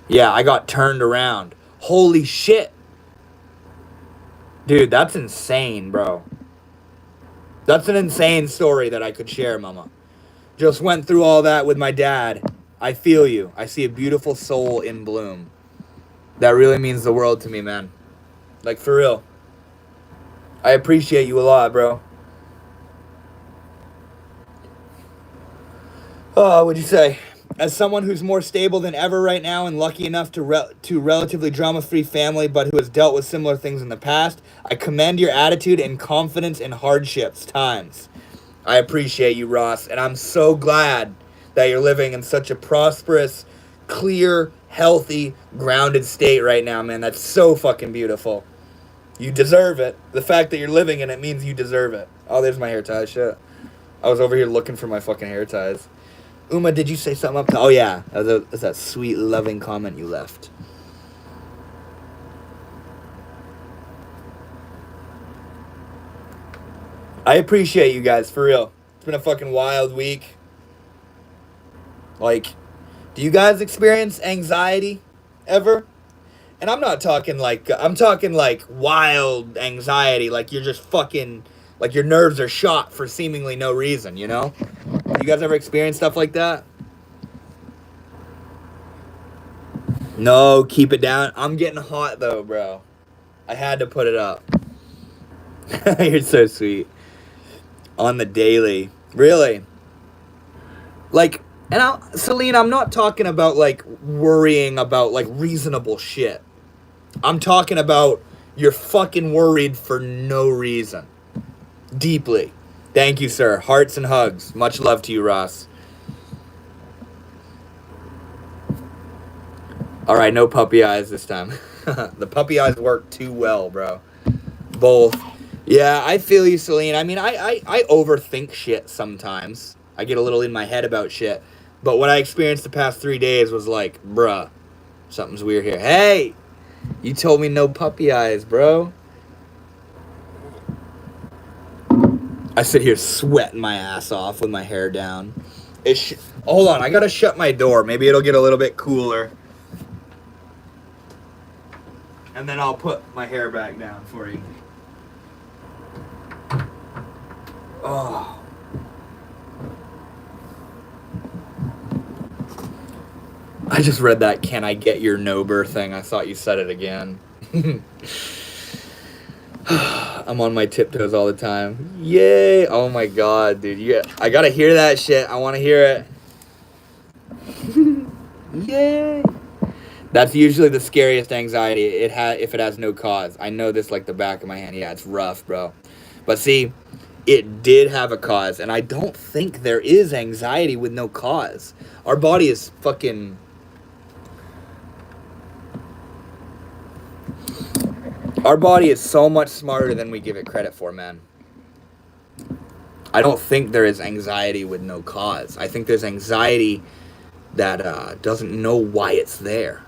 Yeah, I got turned around. Holy shit. Dude, that's insane, bro. That's an insane story that I could share, mama. Just went through all that with my dad. I feel you. I see a beautiful soul in bloom. That really means the world to me, man. Like, for real. I appreciate you a lot, bro. What'd you say? As someone who's more stable than ever right now and lucky enough to relatively drama-free family, but who has dealt with similar things in the past, I commend your attitude and confidence in hardships times. I appreciate you, Ross, and I'm so glad that you're living in such a prosperous, clear, healthy, grounded state right now, man. That's so fucking beautiful. You deserve it. The fact that you're living in it means you deserve it. Oh, there's my hair tie. Shit. I was over here looking for my fucking hair ties. Uma, did you say something up top? Oh, yeah. That's that sweet, loving comment you left. I appreciate you guys, for real. It's been a fucking wild week. Like, do you guys experience anxiety ever? And I'm not talking like, I'm talking like wild anxiety, like you're just fucking, like your nerves are shot for seemingly no reason, you know? You guys ever experience stuff like that? No, keep it down. I'm getting hot though, bro. I had to put it up. You're so sweet. On the daily. Really? Like, and Celine, I'm not talking about like worrying about like reasonable shit. I'm talking about you're fucking worried for no reason. Deeply. Thank you, sir. Hearts and hugs. Much love to you, Ross. All right, no puppy eyes this time. The puppy eyes work too well, bro. Both. Yeah, I feel you, Celine. I mean, I overthink shit sometimes. I get a little in my head about shit. But what I experienced the past 3 days was like, bruh, something's weird here. Hey, you told me no puppy eyes, bro. I sit here sweating my ass off with my hair down. Hold on, I gotta shut my door. Maybe it'll get a little bit cooler. And then I'll put my hair back down for you. Oh. I just read that "can I get your number" thing. I thought you said it again. I'm on my tiptoes all the time. Yay! Oh my god, dude. Yeah, I gotta hear that shit. I wanna hear it. Yay! That's usually the scariest anxiety. If it has no cause. I know this like the back of my hand. Yeah, it's rough, bro. But see, it did have a cause, and I don't think there is anxiety with no cause. Our body is fucking... Our body is so much smarter than we give it credit for, man. I don't think there is anxiety with no cause. I think there's anxiety that doesn't know why it's there.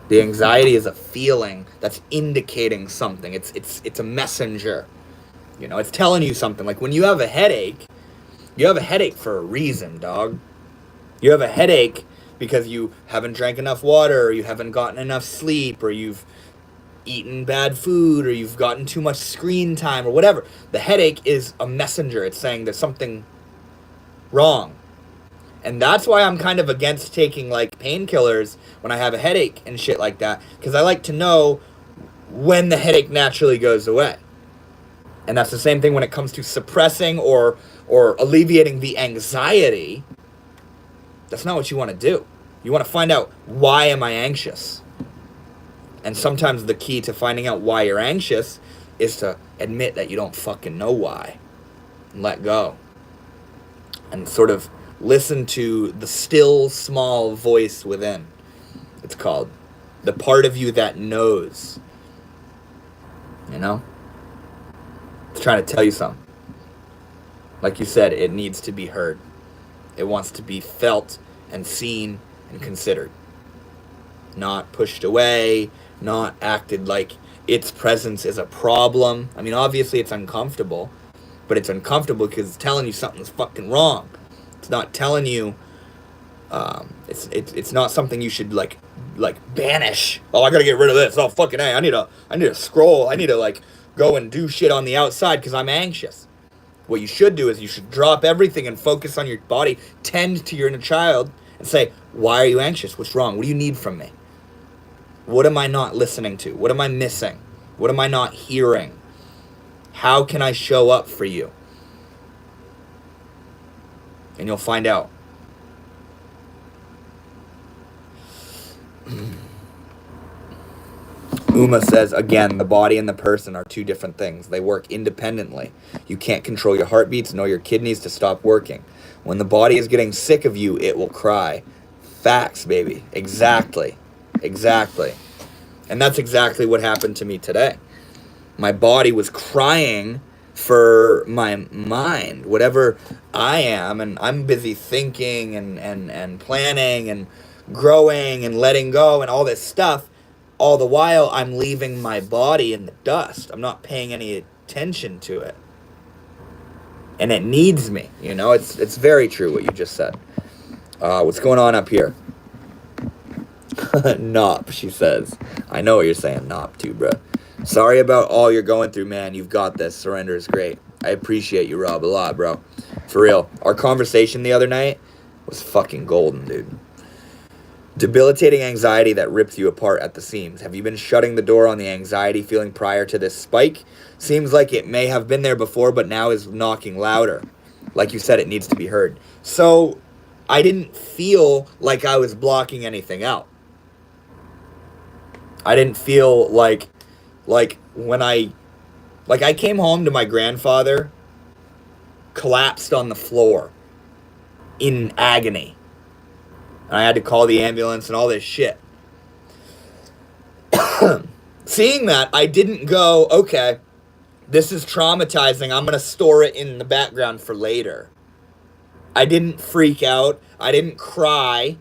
The anxiety is a feeling that's indicating something. It's a messenger. You know, it's telling you something. Like when you have a headache for a reason, dog. You have a headache because you haven't drank enough water, or you haven't gotten enough sleep, or you've eaten bad food, or you've gotten too much screen time, or whatever. The headache is a messenger. It's saying there's something wrong. And that's why I'm kind of against taking like painkillers when I have a headache and shit like that, because I like to know when the headache naturally goes away. And that's the same thing when it comes to suppressing or alleviating the anxiety. That's not what you want to do. You want to find out, why am I anxious? And sometimes the key to finding out why you're anxious is to admit that you don't fucking know why. And let go. And sort of listen to the still, small voice within. it's called. The part of you that knows. You know? It's trying to tell you something. Like you said, it needs to be heard. It wants to be felt and seen and considered. Not pushed away, not acted like its presence is a problem. I mean, obviously it's uncomfortable, but it's uncomfortable because it's telling you something's fucking wrong. It's not telling you, it's not something you should like banish. Oh, I gotta get rid of this. Oh, fucking A, I need to scroll. I need to like go and do shit on the outside because I'm anxious. What you should do is you should drop everything and focus on your body, tend to your inner child, and say, why are you anxious? What's wrong? What do you need from me? What am I not listening to? What am I missing? What am I not hearing? How can I show up for you? And you'll find out. Uma says, again, the body and the person are two different things. They work independently. You can't control your heartbeats nor your kidneys to stop working. When the body is getting sick of you, it will cry. Facts, baby. Exactly. Exactly. And that's exactly what happened to me today. My body was crying for my mind, whatever I am, and I'm busy thinking and planning and growing and letting go and all this stuff. All the while, I'm leaving my body in the dust. I'm not paying any attention to it. And it needs me, you know? It's very true what you just said. What's going on up here? Nop, she says. I know what you're saying, Nop, too, bro. Sorry about all you're going through, man. You've got this. Surrender is great. I appreciate you, Rob, a lot, bro. For real. Our conversation the other night was fucking golden, dude. Debilitating anxiety that rips you apart at the seams. Have you been shutting the door on the anxiety feeling prior to this spike? Seems like it may have been there before, but now is knocking louder. Like you said, it needs to be heard. So I didn't feel like I was blocking anything out. I didn't feel like when I came home to my grandfather collapsed on the floor in agony. And I had to call the ambulance and all this shit. Seeing that, I didn't go, okay, this is traumatizing. I'm going to store it in the background for later. I didn't freak out. I didn't cry.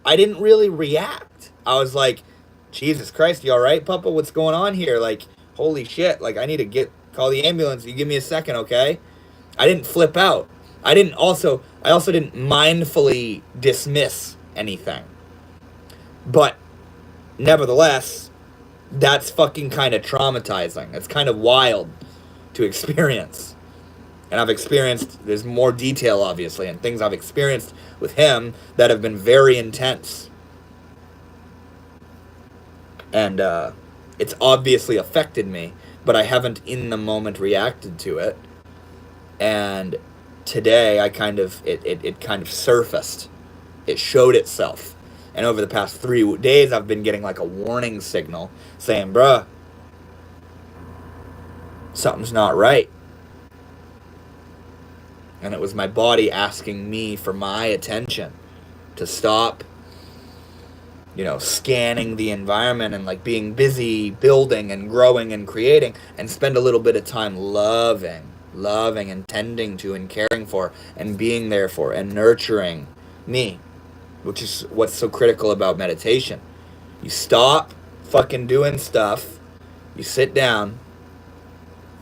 I didn't really react. I was like, Jesus Christ, you all right, Papa? What's going on here? Like, holy shit. Like, I need to call the ambulance. You give me a second, okay? I didn't flip out. I also didn't mindfully dismiss anything. But nevertheless, that's fucking kind of traumatizing. It's kind of wild to experience. And I've experienced, there's more detail obviously, and things I've experienced with him that have been very intense. And it's obviously affected me, but I haven't in the moment reacted to it. And today it kind of surfaced. It showed itself. And over the past 3 days, I've been getting like a warning signal saying, bruh, something's not right. And it was my body asking me for my attention to stop, scanning the environment and like being busy building and growing and creating, and spend a little bit of time loving and tending to and caring for and being there for and nurturing me. Which is what's so critical about meditation. You stop fucking doing stuff, you sit down,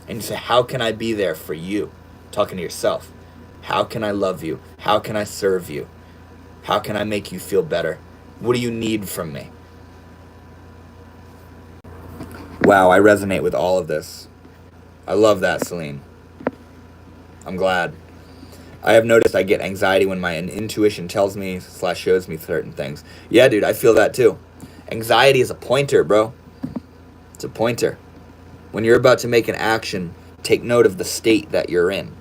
and you say, how can I be there for you? Talking to yourself. How can I love you? How can I serve you? How can I make you feel better? What do you need from me? Wow, I resonate with all of this. I love that, Celine. I'm glad. I have noticed I get anxiety when my intuition tells me / shows me certain things. Yeah, dude, I feel that too. Anxiety is a pointer, bro. It's a pointer. When you're about to make an action, take note of the state that you're in.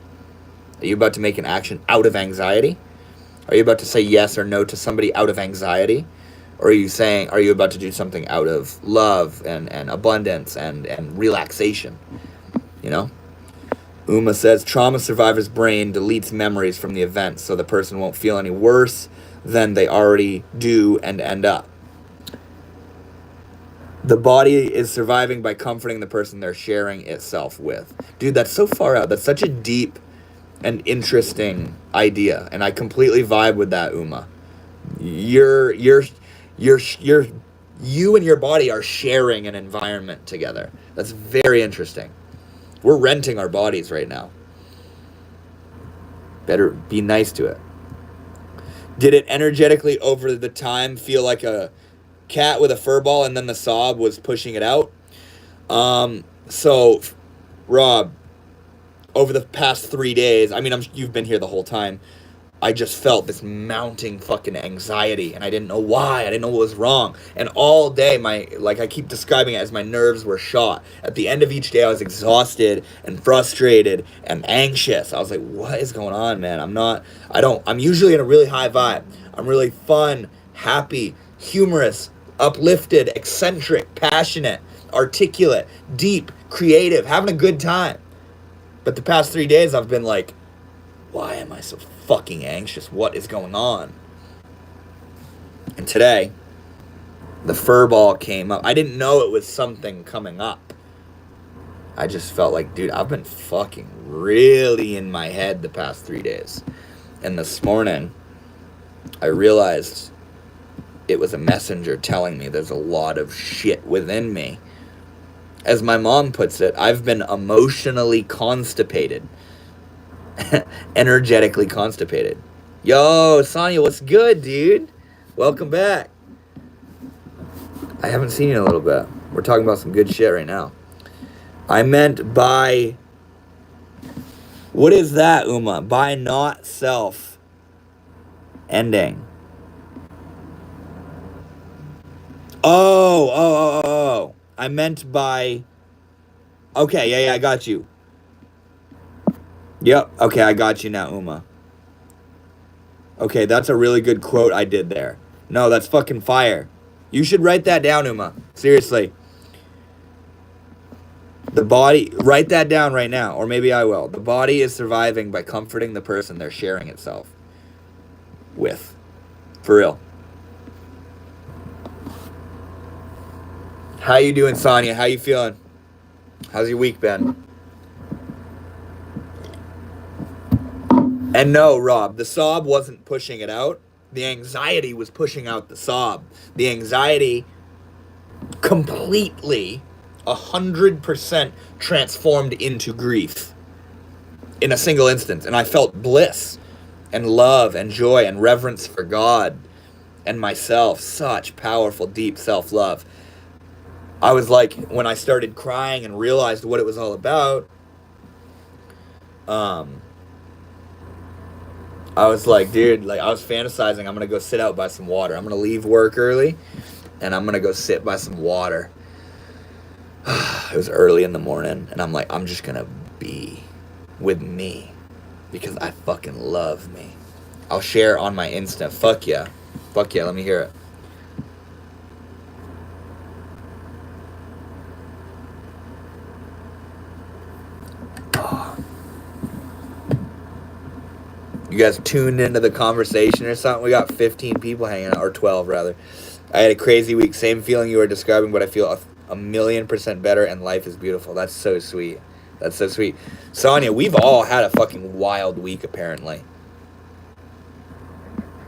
Are you about to make an action out of anxiety? Are you about to say yes or no to somebody out of anxiety? Or are you about to do something out of love and abundance and relaxation? Uma says, trauma survivor's brain deletes memories from the event so the person won't feel any worse than they already do and end up. The body is surviving by comforting the person they're sharing itself with. Dude, that's so far out. That's such a deep and interesting idea, and I completely vibe with that, Uma. You're you and your body are sharing an environment together. That's very interesting. We're renting our bodies right now. Better be nice to it. Did it energetically over the time feel like a cat with a fur ball and then the sob was pushing it out? So, Rob, over the past 3 days, I mean, you've been here the whole time. I just felt this mounting fucking anxiety, and I didn't know why. I didn't know what was wrong. And all day, I keep describing it as my nerves were shot. At the end of each day, I was exhausted and frustrated and anxious. I was like, what is going on, man? I'm usually in a really high vibe. I'm really fun, happy, humorous, uplifted, eccentric, passionate, articulate, deep, creative, having a good time. But the past 3 days, I've been like, why am I so fucking anxious? What is going on? And today, the fur ball came up. I didn't know it was something coming up. I just felt like, dude, I've been fucking really in my head the past 3 days. And this morning, I realized it was a messenger telling me there's a lot of shit within me. As my mom puts it, I've been emotionally constipated. Energetically constipated. Yo, Sonia, what's good, dude? Welcome back. I haven't seen you in a little bit. We're talking about some good shit right now. I meant by... What is that, Uma? By not self ending. Oh. I meant by... Okay, yeah, I got you. Yep. Okay, I got you now, Uma. Okay, that's a really good quote I did there. No, that's fucking fire. You should write that down, Uma. Seriously. The body... Write that down right now, or maybe I will. The body is surviving by comforting the person they're sharing itself with. For real. How you doing, Sonia? How you feeling? How's your week been? And no, Rob, the sob wasn't pushing it out. The anxiety was pushing out the sob. The anxiety completely, 100% transformed into grief in a single instance. And I felt bliss and love and joy and reverence for God and myself. Such powerful, deep self-love. I was like, when I started crying and realized what it was all about, I was like, dude, I was fantasizing, I'm going to go sit out by some water. I'm going to leave work early, and I'm going to go sit by some water. It was early in the morning, and I'm like, I'm just going to be with me, because I fucking love me. I'll share on my Insta. Fuck yeah, let me hear it. You guys tuned into the conversation or something? We got 15 people hanging out, or 12 rather. I had a crazy week. Same feeling you were describing, but I feel a million% better, and life is beautiful. That's so sweet. That's so sweet. Sonia, we've all had a fucking wild week, apparently.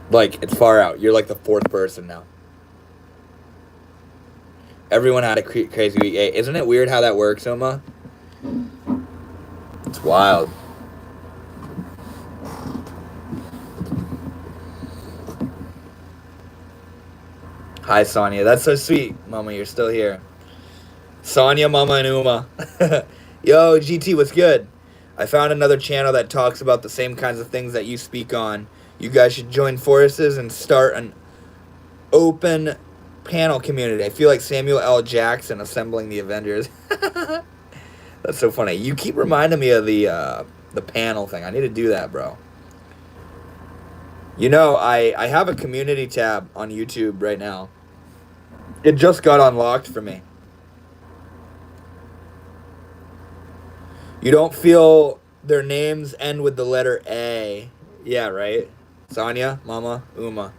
Like, it's far out. You're like the fourth person now. Everyone had a crazy week. Hey, isn't it weird how that works, Oma? It's wild. Hi, Sonia. That's so sweet. Mama, you're still here. Sonia, Mama, and Uma. Yo, GT, what's good? I found another channel that talks about the same kinds of things that you speak on. You guys should join forces and start an open panel community. I feel like Samuel L. Jackson assembling the Avengers. That's so funny. You keep reminding me of the panel thing. I need to do that, bro. You know, I have a community tab on YouTube right now. It just got unlocked for me. You don't feel their names end with the letter A. Yeah, right? Sonia, Mama, Uma.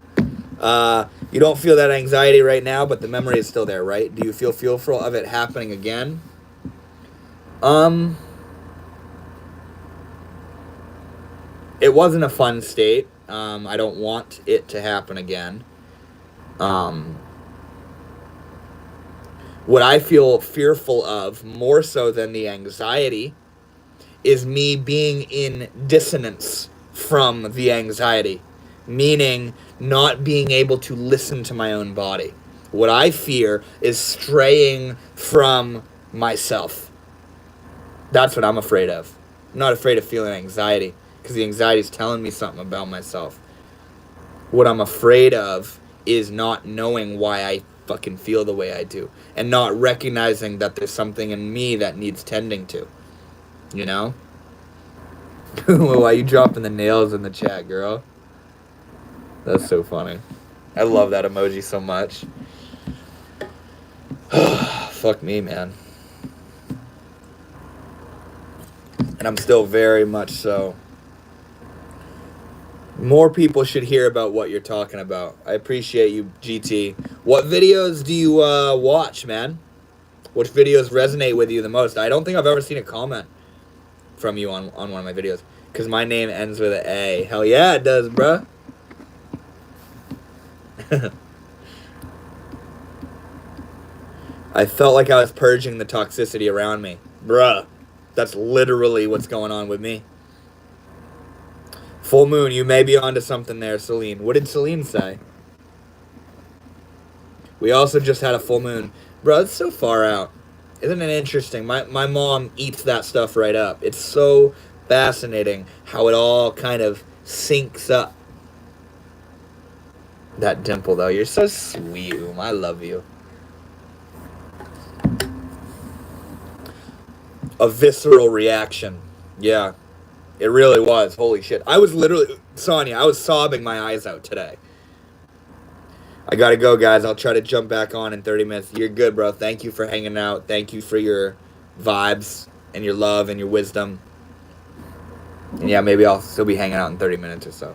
You don't feel that anxiety right now, but the memory is still there, right? Do you feel fearful of it happening again? It wasn't a fun state. I don't want it to happen again. Um, what I feel fearful of, more so than the anxiety, is me being in dissonance from the anxiety, meaning not being able to listen to my own body. What I fear is straying from myself. That's what I'm afraid of. I'm not afraid of feeling anxiety, because the anxiety is telling me something about myself. What I'm afraid of is not knowing why I fucking feel the way I do, and not recognizing that there's something in me that needs tending to. You know? Why you dropping the nails in the chat, girl? That's so funny. I love that emoji so much. Fuck me, man. And I'm still very much so. More people should hear about what you're talking about. I appreciate you, GT. What videos do you watch, man? Which videos resonate with you the most? I don't think I've ever seen a comment from you on one of my videos. Because my name ends with an A. Hell yeah, it does, bruh. I felt like I was purging the toxicity around me. Bruh. That's literally what's going on with me. Full moon, you may be onto something there, Celine. What did Celine say? We also just had a full moon. Bro, it's so far out. Isn't it interesting? My mom eats that stuff right up. It's so fascinating how it all kind of syncs up. That dimple, though. You're so sweet, I love you. A visceral reaction. Yeah. It really was. Holy shit. I was literally... Sonia, I was sobbing my eyes out today. I gotta go, guys. I'll try to jump back on in 30 minutes. You're good, bro. Thank you for hanging out. Thank you for your vibes and your love and your wisdom. And yeah, maybe I'll still be hanging out in 30 minutes or so.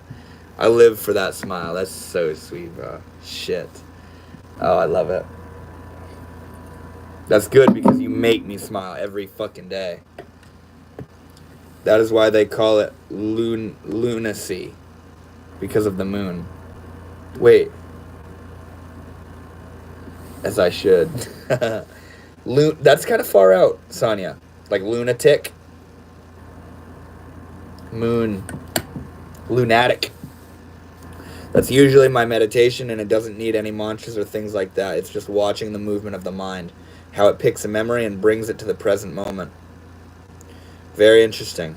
I live for that smile. That's so sweet, bro. Shit. Oh, I love it. That's good because you make me smile every fucking day. That is why they call it lunacy. Because of the moon. Wait. As I should. That's kind of far out, Sonia. Like lunatic. Moon. Lunatic. That's usually my meditation, and it doesn't need any mantras or things like that. It's just watching the movement of the mind. How it picks a memory and brings it to the present moment. Very interesting.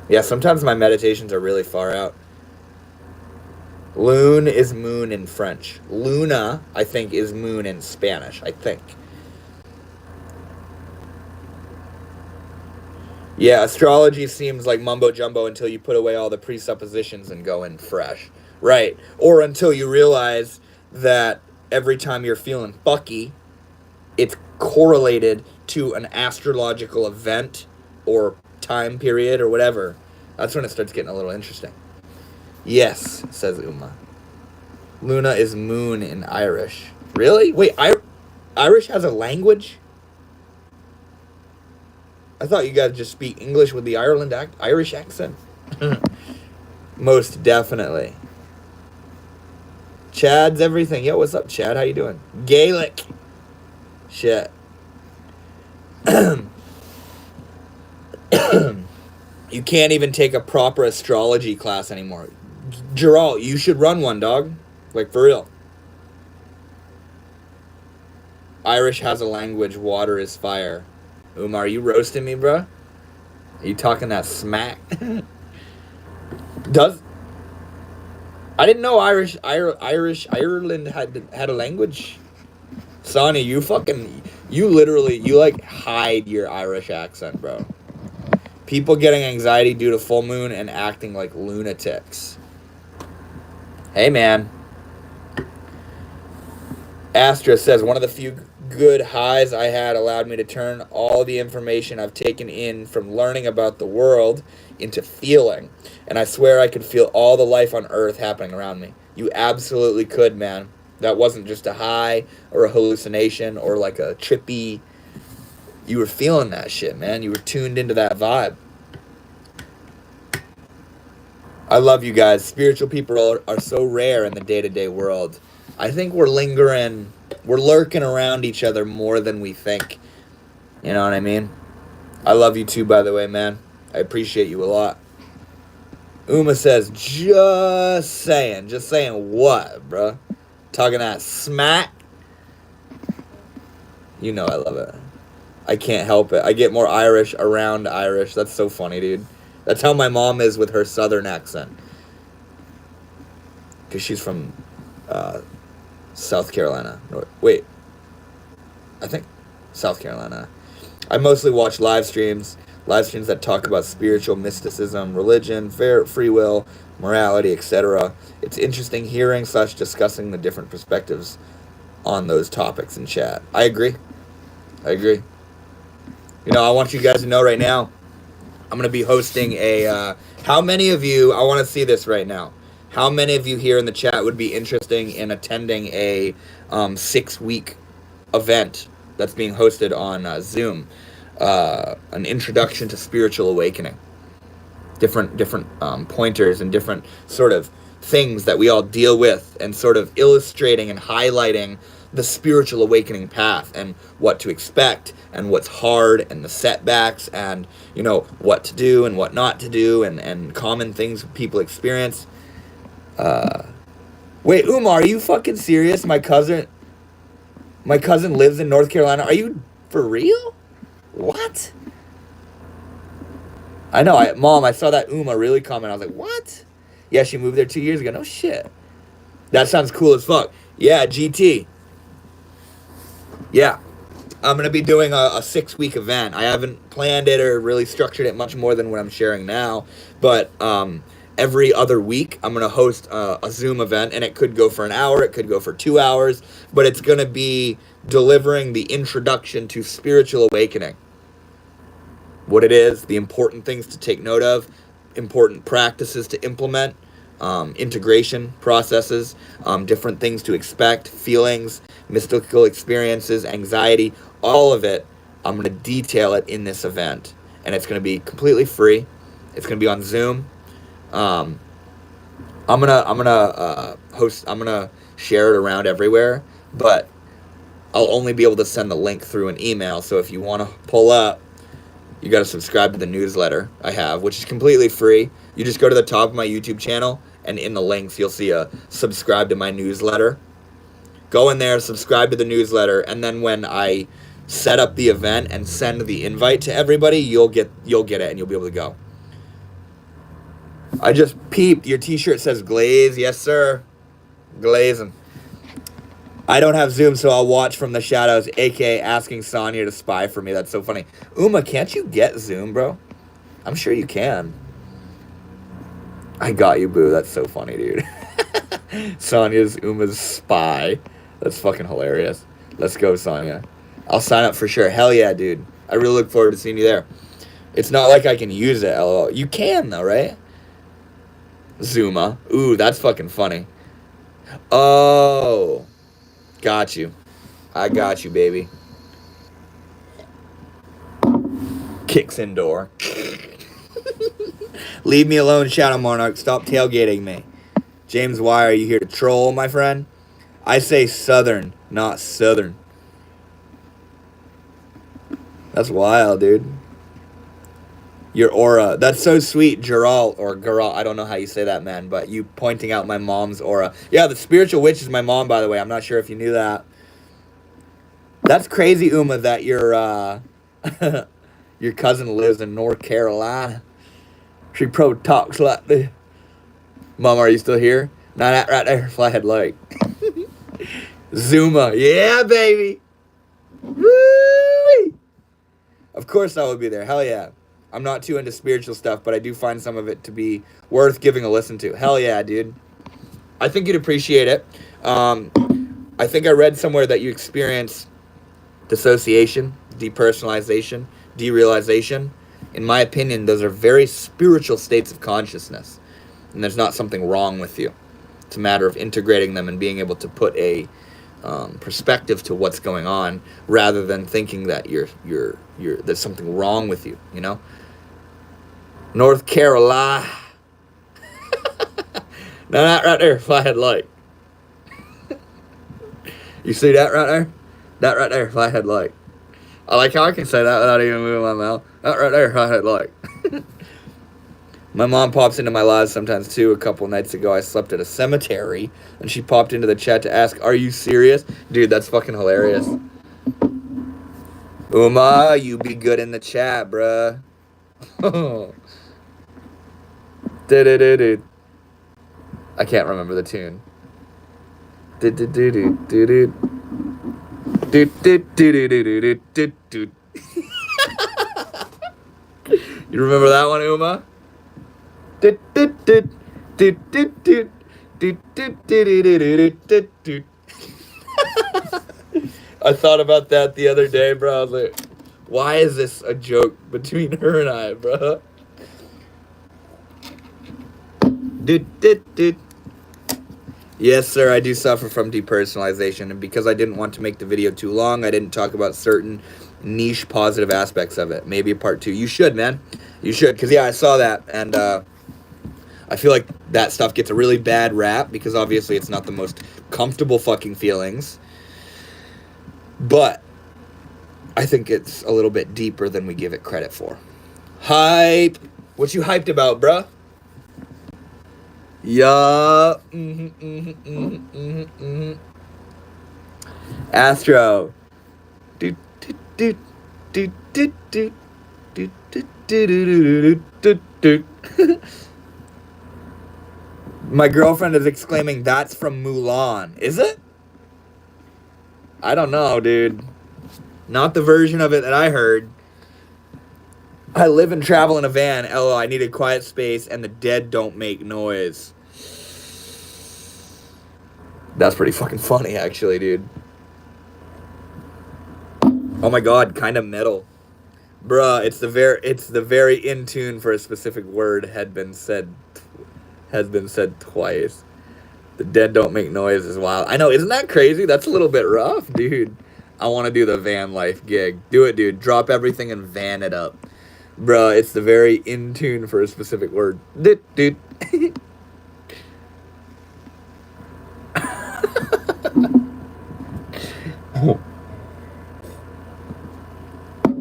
Yeah, sometimes my meditations are really far out. Lune is moon in French. Luna, I think, is moon in Spanish. I think. Yeah, astrology seems like mumbo-jumbo until you put away all the presuppositions and go in fresh. Right. Or until you realize that every time you're feeling fucky, it's correlated to an astrological event or time period or whatever. That's when it starts getting a little interesting. Yes, says Uma. Luna is moon in Irish. Really? Wait, Irish has a language? I thought you guys just speak English with the Irish accent. Most definitely. Chad's everything. Yo, what's up, Chad? How you doing? Gaelic. Shit. You can't even take a proper astrology class anymore. Gerald, you should run one, dog. Like, for real. Irish has a language. Water is fire. Umar, are you roasting me, bro? Are you talking that smack? I didn't know Ireland had a language. Sonny, you literally, like, hide your Irish accent, bro. People getting anxiety due to full moon and acting like lunatics. Hey, man. Astra says, one of the few good highs I had allowed me to turn all the information I've taken in from learning about the world into feeling. And I swear I could feel all the life on Earth happening around me. You absolutely could, man. That wasn't just a high or a hallucination or like a trippy. You were feeling that shit, man. You were tuned into that vibe. I love you guys. Spiritual people are so rare in the day-to-day world. I think we're lurking around each other more than we think. You know what I mean? I love you too, by the way, man. I appreciate you a lot. Uma says, just saying. Just saying what, bruh? Talking that smack? You know I love it. I can't help it. I get more Irish around Irish. That's so funny, dude. That's how my mom is with her southern accent. Because she's from South Carolina. Wait. I think South Carolina. I mostly watch live streams that talk about spiritual mysticism, religion, free will, morality, etc. It's interesting hearing / discussing the different perspectives on those topics in chat. I agree. You know, I want you guys to know right now, I'm going to be hosting how many of you, I want to see this right now, how many of you here in the chat would be interested in attending a 6-week event that's being hosted on Zoom? An introduction to spiritual awakening. Different pointers and different sort of things that we all deal with, and sort of illustrating and highlighting the spiritual awakening path and what to expect and what's hard and the setbacks and, you know, what to do and what not to do and common things people experience. Wait, Umar, are you fucking serious? My cousin lives in North Carolina. Are you for real? What? I know, Mom, I saw that Uma really comment. I was like, what? Yeah, she moved there 2 years ago. No shit. That sounds cool as fuck. Yeah, GT. Yeah. I'm going to be doing a 6-week event. I haven't planned it or really structured it much more than what I'm sharing now. But every other week, I'm going to host a Zoom event. And it could go for an hour. It could go for 2 hours. But it's going to be delivering the introduction to spiritual awakening. What it is, the important things to take note of, important practices to implement, integration processes, different things to expect, feelings, mystical experiences, anxiety, all of it. I'm going to detail it in this event, and it's going to be completely free. It's going to be on Zoom. I'm gonna share it around everywhere, but I'll only be able to send the link through an email. So if you want to pull up, you got to subscribe to the newsletter I have, which is completely free. You just go to the top of my YouTube channel, and in the links, you'll see a subscribe to my newsletter. Go in there, subscribe to the newsletter, and then when I set up the event and send the invite to everybody, you'll get it, and you'll be able to go. I just peeped. Your t-shirt says glaze. Yes, sir. Glazing. I don't have Zoom, so I'll watch from the shadows, a.k.a. asking Sonya to spy for me. That's so funny. Uma, can't you get Zoom, bro? I'm sure you can. I got you, boo. That's so funny, dude. Sonya's Uma's spy. That's fucking hilarious. Let's go, Sonya. I'll sign up for sure. Hell yeah, dude. I really look forward to seeing you there. It's not like I can use it, lol. You can, though, right? Zuma. Ooh, that's fucking funny. Oh. Got you. I got you, baby. Kicks in door. Leave me alone, Shadow Monarch. Stop tailgating me. James, why are you here to troll, my friend? I say southern, not southern. That's wild, dude. Your aura. That's so sweet, Geralt, or Geralt. I don't know how you say that, man, but you pointing out my mom's aura. Yeah, the spiritual witch is my mom, by the way. I'm not sure if you knew that. That's crazy, Uma, that your your cousin lives in North Carolina. She pro talks like this. Mom, are you still here? Not that right there. Flathead Lake. Zuma. Yeah, baby. Woo! Of course I will be there. Hell yeah. I'm not too into spiritual stuff, but I do find some of it to be worth giving a listen to. Hell yeah, dude. I think you'd appreciate it. I think I read somewhere that you experience dissociation, depersonalization, derealization. In my opinion, those are very spiritual states of consciousness. And there's not something wrong with you. It's a matter of integrating them and being able to put a perspective to what's going on, rather than thinking that you're there's something wrong with you. You know, North Carolina. Now that right there, if I had light. You see that right there? That right there, if I had light. I like how I can say that without even moving my mouth. That right there, if I had light. My mom pops into my lives sometimes too. A couple nights ago, I slept at a cemetery, and she popped into the chat to ask, "Are you serious?" Dude, that's fucking hilarious. Uma, you be good in the chat, bruh. I can't remember the tune. You remember that one, Uma? I thought about that the other day, bro. I was like, why is this a joke between her and I, bro? Yes, sir, I do suffer from depersonalization, and because I didn't want to make the video too long, I didn't talk about certain niche positive aspects of it. Maybe a part 2. You should, man. You should, because, yeah, I saw that, and I feel like that stuff gets a really bad rap, because obviously it's not the most comfortable fucking feelings, but I think it's a little bit deeper than we give it credit for. Hype! What you hyped about, bruh? Yeah. Astro. My girlfriend is exclaiming, "That's from Mulan." Is it? I don't know, dude. Not the version of it that I heard. I live and travel in a van. LO, I need a quiet space, and the dead don't make noise. That's pretty fucking funny, actually, dude. Oh my god, kind of metal. Bruh, it's the very in tune for a specific word has been said twice. The dead don't make noise is wild. I know, isn't that crazy? That's a little bit rough, dude. I want to do the van life gig. Do it, dude. Drop everything and van it up. Bruh, it's the very in tune for a specific word. Dude.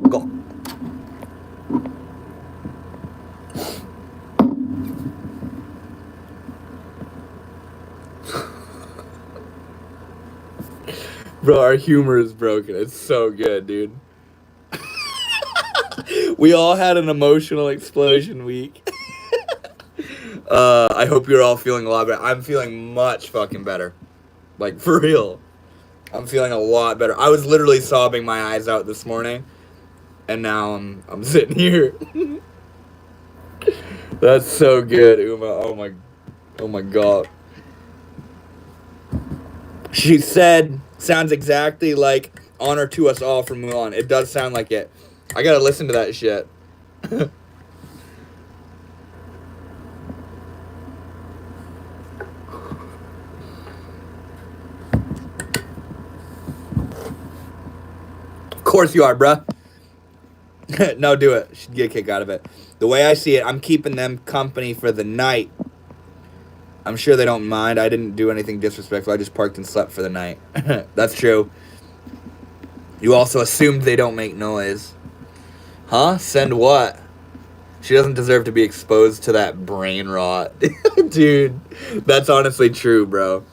Go. Bro, our humor is broken. It's so good, dude. We all had an emotional explosion week. I hope you're all feeling a lot better. I'm feeling much fucking better. Like, for real. I'm feeling a lot better. I was literally sobbing my eyes out this morning, and now I'm sitting here. That's so good, Uma. Oh my god. She said, sounds exactly like Honor to Us All from Mulan. It does sound like it. I gotta listen to that shit. Of course you are, bruh. No, do it. She'd get a kick out of it. The way I see it, I'm keeping them company for the night. I'm sure they don't mind. I didn't do anything disrespectful. I just parked and slept for the night. That's true. You also assumed they don't make noise. Huh? Send what? She doesn't deserve to be exposed to that brain rot. Dude, that's honestly true, bro.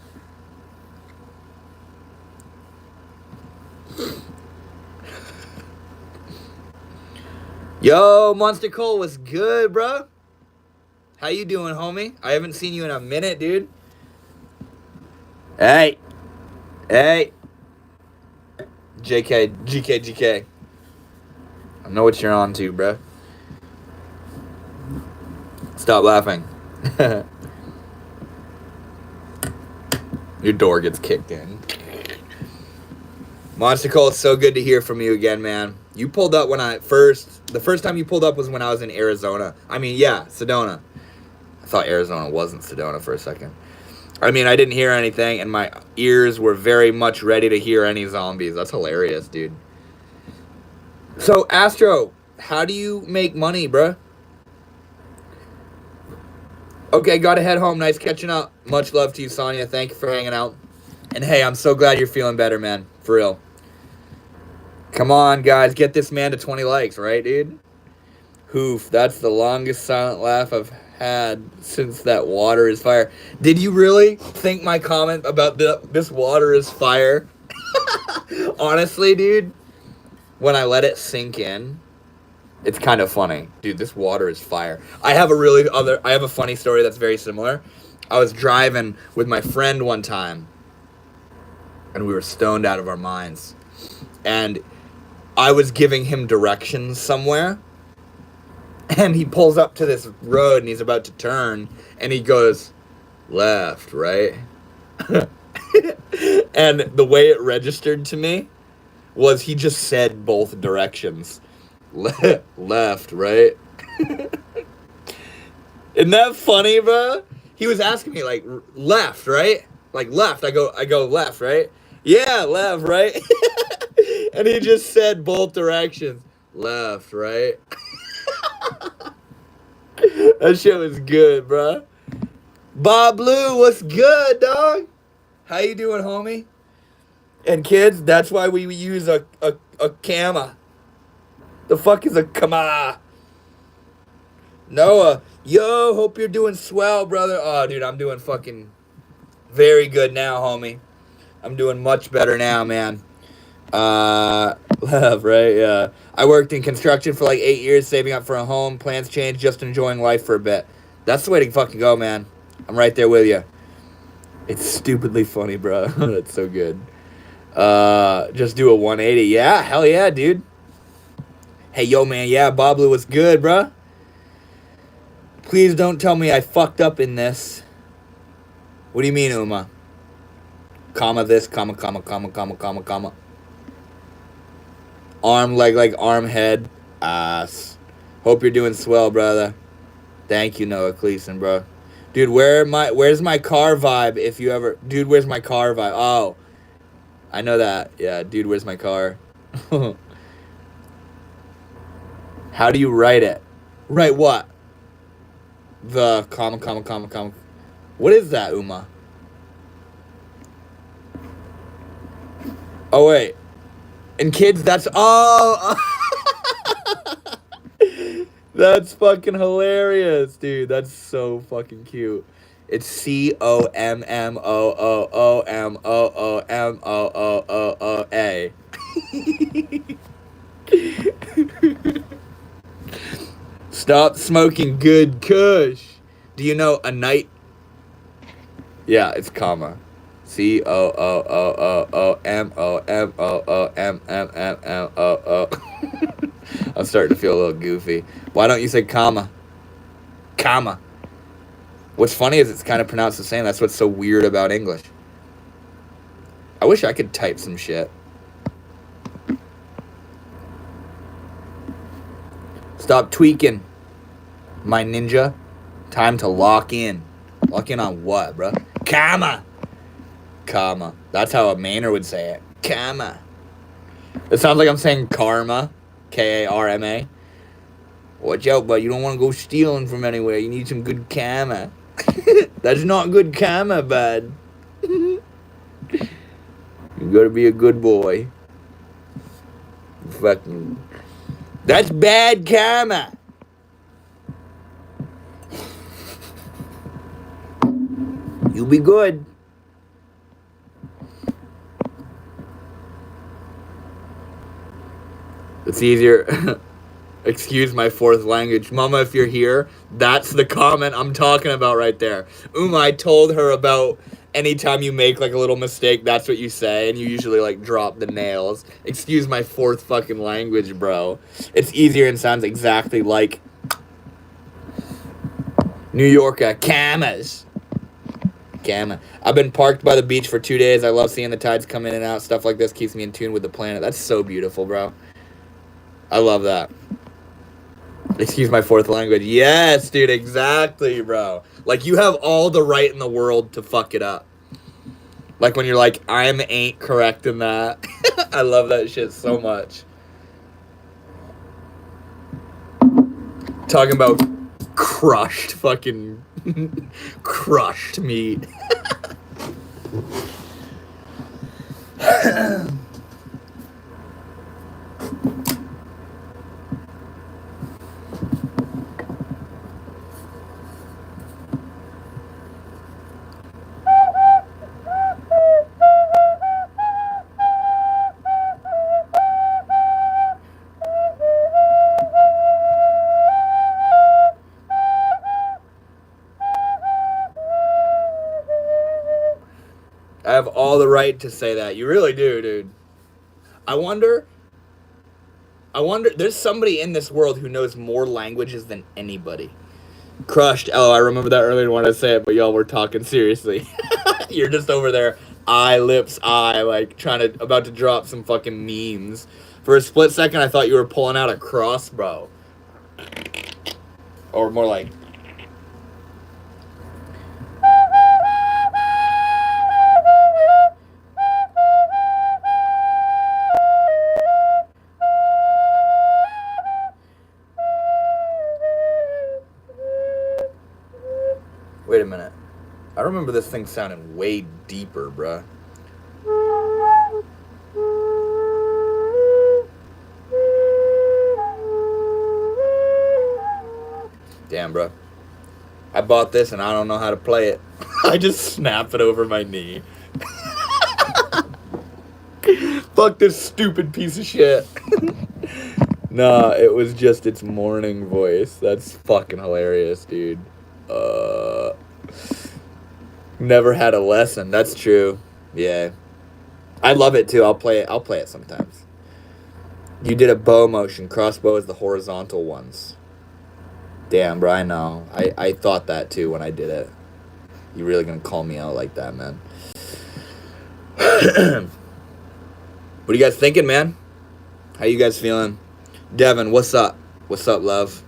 Yo, Monster Cole, what's good, bro? How you doing, homie? I haven't seen you in a minute, dude. Hey. GK. I know what you're on to, bro. Stop laughing. Your door gets kicked in. Monster Cole, it's so good to hear from you again, man. You pulled up when the first time you pulled up was when I was in Arizona. I mean, yeah, Sedona. I thought Arizona wasn't Sedona for a second. I mean, I didn't hear anything, and my ears were very much ready to hear any zombies. That's hilarious, dude. So, Astro, how do you make money, bruh? Okay, gotta head home. Nice catching up. Much love to you, Sonia. Thank you for hanging out. And hey, I'm so glad you're feeling better, man. For real. Come on, guys. Get this man to 20 likes, right, dude? Hoof. That's the longest silent laugh I've had since that water is fire. Did you really think my comment about this water is fire? Honestly, dude, when I let it sink in, it's kind of funny. Dude, this water is fire. I have a funny story that's very similar. I was driving with my friend one time, and we were stoned out of our minds. And I was giving him directions somewhere, and he pulls up to this road, and he's about to turn, and he goes, left, right? And the way it registered to me was he just said both directions. Left, right? Isn't that funny, bro? He was asking me, like, left, right? Like, left. I go left, right? Yeah, left, right? And he just said both directions. Left, right? That shit was good, bro. Bob Blue, what's good, dog? How you doing, homie? And kids, that's why we use a camera. The fuck is a kama? Noah, yo, hope you're doing swell, brother. Oh, dude, I'm doing fucking very good now, homie. I'm doing much better now, man. Love, right? Yeah. I worked in construction for like 8 years, saving up for a home. Plans changed, just enjoying life for a bit. That's the way to fucking go, man. I'm right there with you. It's stupidly funny, bro. That's so good. Just do a 180. Yeah, hell yeah, dude. Hey, yo, man, yeah, Bob Blue was good, bruh. Please don't tell me I fucked up in this. What do you mean, Uma? Comma this, comma, comma, comma, comma, comma, comma. Arm, leg, arm, head, ass. Hope you're doing swell, brother. Thank you, Noah Cleason, bro. Dude, where's my car vibe if you ever... Dude, where's my car vibe? Oh, I know that. Yeah, dude, where's my car? How do you write it? Write what? The comma, comma, comma, comma. What is that, Uma? Oh, wait. And kids, that's... Oh! That's fucking hilarious, dude. That's so fucking cute. It's COMMOOOMOOMOOOA. Stop smoking good kush. Do you know a night? Yeah, it's comma. COOOOMOOMOOMMMMOO. I'm starting to feel a little goofy. Why don't you say comma? Comma. What's funny is it's kind of pronounced the same. That's what's so weird about English. I wish I could type some shit. Stop tweaking, my ninja. Time to lock in. Lock in on what, bro? Comma. Comma. That's how a Mainer would say it. Comma. It sounds like I'm saying karma. K-A-R-M-A. Watch out, bud. You don't want to go stealing from anywhere. You need some good karma. That's not good karma, bud. You gotta be a good boy. Fucking... That's bad karma. You be good. It's easier. Excuse my fourth language. Mama, if you're here, that's the comment I'm talking about right there. Uma, I told her about anytime you make like a little mistake, that's what you say, and you usually like drop the nails. Excuse my fourth fucking language, bro. It's easier and sounds exactly like New Yorker. Camas. Gamma. I've been parked by the beach for 2 days. I love seeing the tides come in and out. Stuff like this keeps me in tune with the planet. That's so beautiful, bro. I love that. Excuse my fourth language. Yes, dude, exactly, bro. Like, you have all the right in the world to fuck it up. Like, when you're like, ain't correct in that. I love that shit so much. Talking about crushed fucking crushed meat. I have all the right to say that. You really do, dude. I wonder, there's somebody in this world who knows more languages than anybody. Crushed. Oh, I remember that earlier when I say it, but y'all were talking seriously. You're just over there, like about to drop some fucking memes. For a split second, I thought you were pulling out a crossbow. Or more like... Wait a minute. I remember this thing sounding way deeper, bruh. Damn, bro. I bought this and I don't know how to play it. I just snap it over my knee. Fuck this stupid piece of shit. Nah, it was just its morning voice. That's fucking hilarious, dude. Never had a lesson. That's true. Yeah. I love it too. I'll play it sometimes. You did a bow motion. Crossbow is the horizontal ones. Damn, bro, I know. I thought that too when I did it. You really gonna call me out like that, man? What are you guys thinking, man? How you guys feeling? Devin, what's up? What's up, love?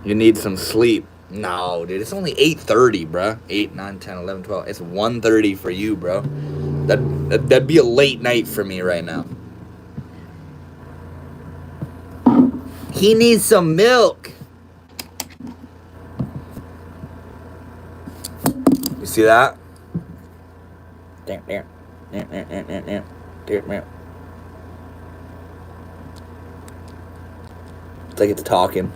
You need some sleep. No, dude, it's only 8:30, bro. 8, 9, 10, 11, 12. It's 1:30 for you, bro. That'd be a late night for me right now. He needs some milk. You see that? Damn. It's like it's talking.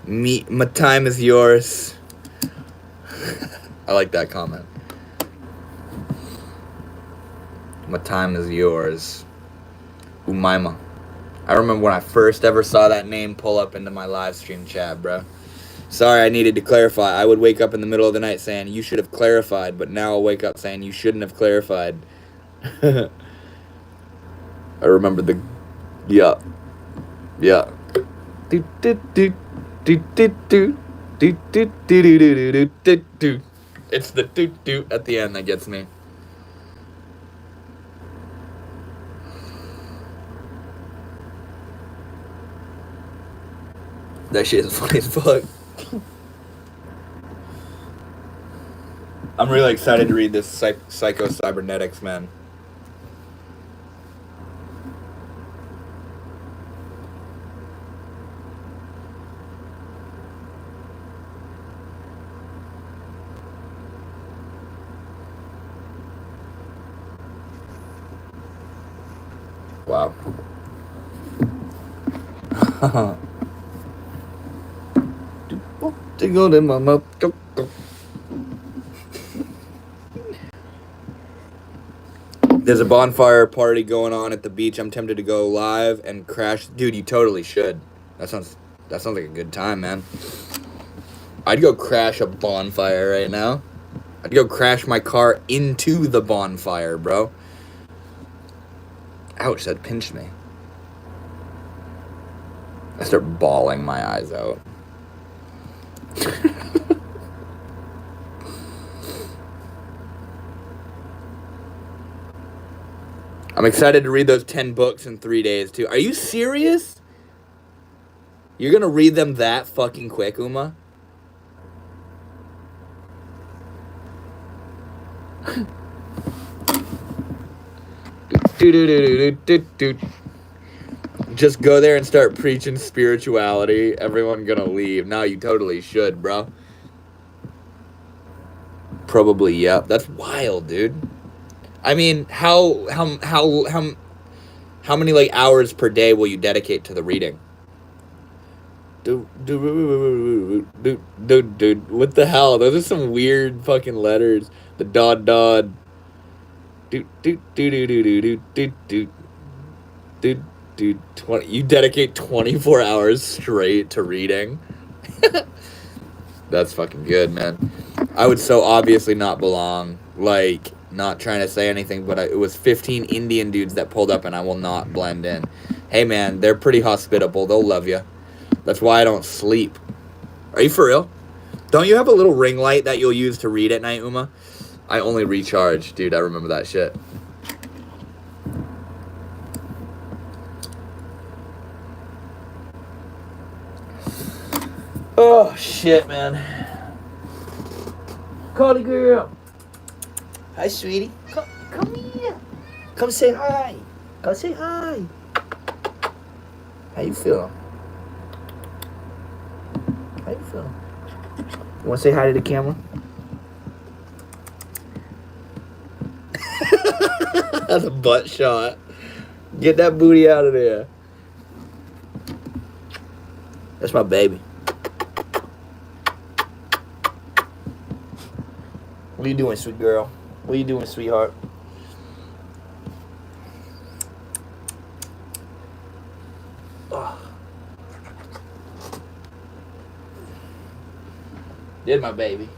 My time is yours. I like that comment. My time is yours. Umaima. I remember when I first ever saw that name pull up into my live stream chat, bro. Sorry, I needed to clarify. I would wake up in the middle of the night saying, you should have clarified, but now I'll wake up saying, you shouldn't have clarified. I remember the... Yeah. It's the doot at the end that gets me. That shit is funny as fuck. I'm really excited to read this Psycho Cybernetics, man. Wow. There's a bonfire party going on at the beach. I'm tempted to go live and crash. Dude, you totally should. That sounds like a good time, man. I'd go crash a bonfire right now. I'd go crash my car into the bonfire, bro. Ouch, that pinched me. I start bawling my eyes out. I'm excited to read those 10 books in 3 days, too. Are you serious? You're gonna read them that fucking quick, Uma? Just go there and start preaching spirituality. Everyone gonna leave. No, you totally should, bro. Probably, yep. That's wild, dude. I mean, how many like hours per day will you dedicate to the reading? Dude, what the hell? Those are some weird fucking letters. The Dodd. Dude, 20. You dedicate 24 hours straight to reading. That's fucking good, man. I would so obviously not belong. Like, not trying to say anything, but it was 15 Indian dudes that pulled up, and I will not blend in. Hey, man, they're pretty hospitable. They'll love you. That's why I don't sleep. Are you for real? Don't you have a little ring light that you'll use to read at night, Uma? I only recharge. Dude, I remember that shit. Oh, shit, man. Carly girl. Hi, sweetie. Come here. Come say hi. Come say hi. How you feeling? How you feeling? You want to say hi to the camera? That's a butt shot. Get that booty out of there. That's my baby. What are you doing, sweet girl? What are you doing, sweetheart? Oh. Did my baby.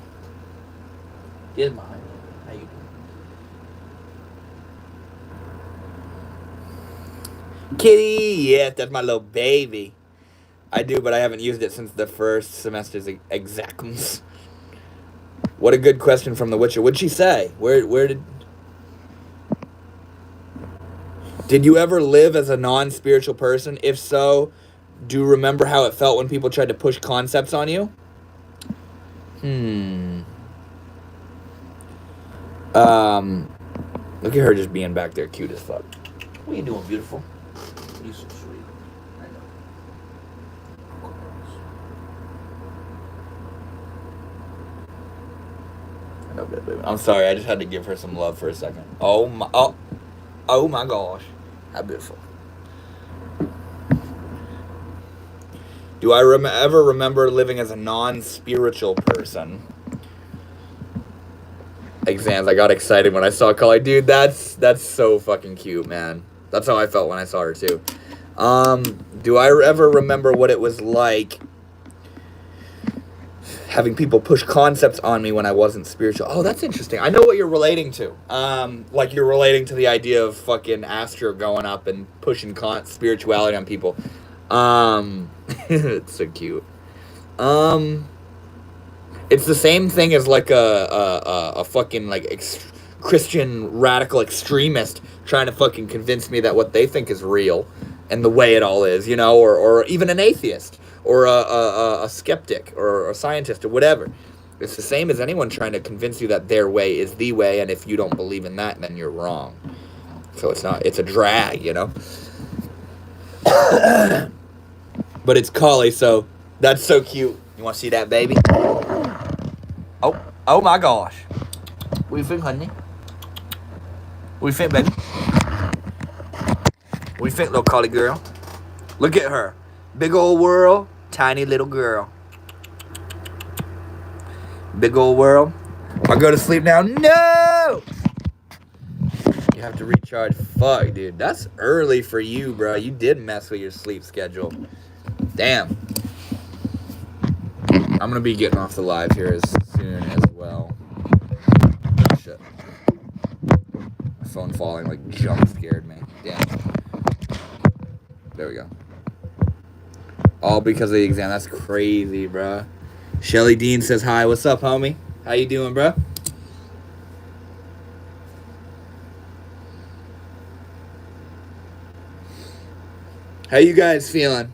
Did my. How you doing? Kitty, yeah, that's my little baby. I do, but I haven't used it since the first semester's exams. What a good question from The Witcher. What'd she say? Where did you ever live as a non-spiritual person? If so, do you remember how it felt when people tried to push concepts on you? Look at her just being back there, cute as fuck. What are you doing, beautiful? You're so sweet. I know, baby. I'm sorry, I just had to give her some love for a second. Oh my gosh. How beautiful. Do I ever remember living as a non-spiritual person? Exams. I got excited when I saw Cully. Dude, that's so fucking cute, man. That's how I felt when I saw her too. Do I ever remember what it was like having people push concepts on me when I wasn't spiritual? Oh, that's interesting. I know what you're relating to. Like you're relating to the idea of fucking Astro going up and pushing spirituality on people. It's so cute. It's the same thing as like a fucking like Christian radical extremist trying to fucking convince me that what they think is real and the way it all is, you know, or even an atheist or a skeptic or a scientist or whatever. It's the same as anyone trying to convince you that their way is the way, and if you don't believe in that, then you're wrong. So it's a drag, you know. But it's Collie, so that's so cute. You want to see that, baby? Oh my gosh. What do you think, honey? What do you think, baby? What do you think, little Collie girl? Look at her. Big old world, tiny little girl. Big old world. I go to sleep now? No! You have to recharge. Fuck, dude. That's early for you, bro. You did mess with your sleep schedule. Damn. I'm gonna be getting off the live here as soon as well. Oh, shit. My phone falling like jump scared me. Damn. There we go. All because of the exam. That's crazy, bro. Shelly Dean says hi. What's up, homie? How you doing, bro? How you guys feeling?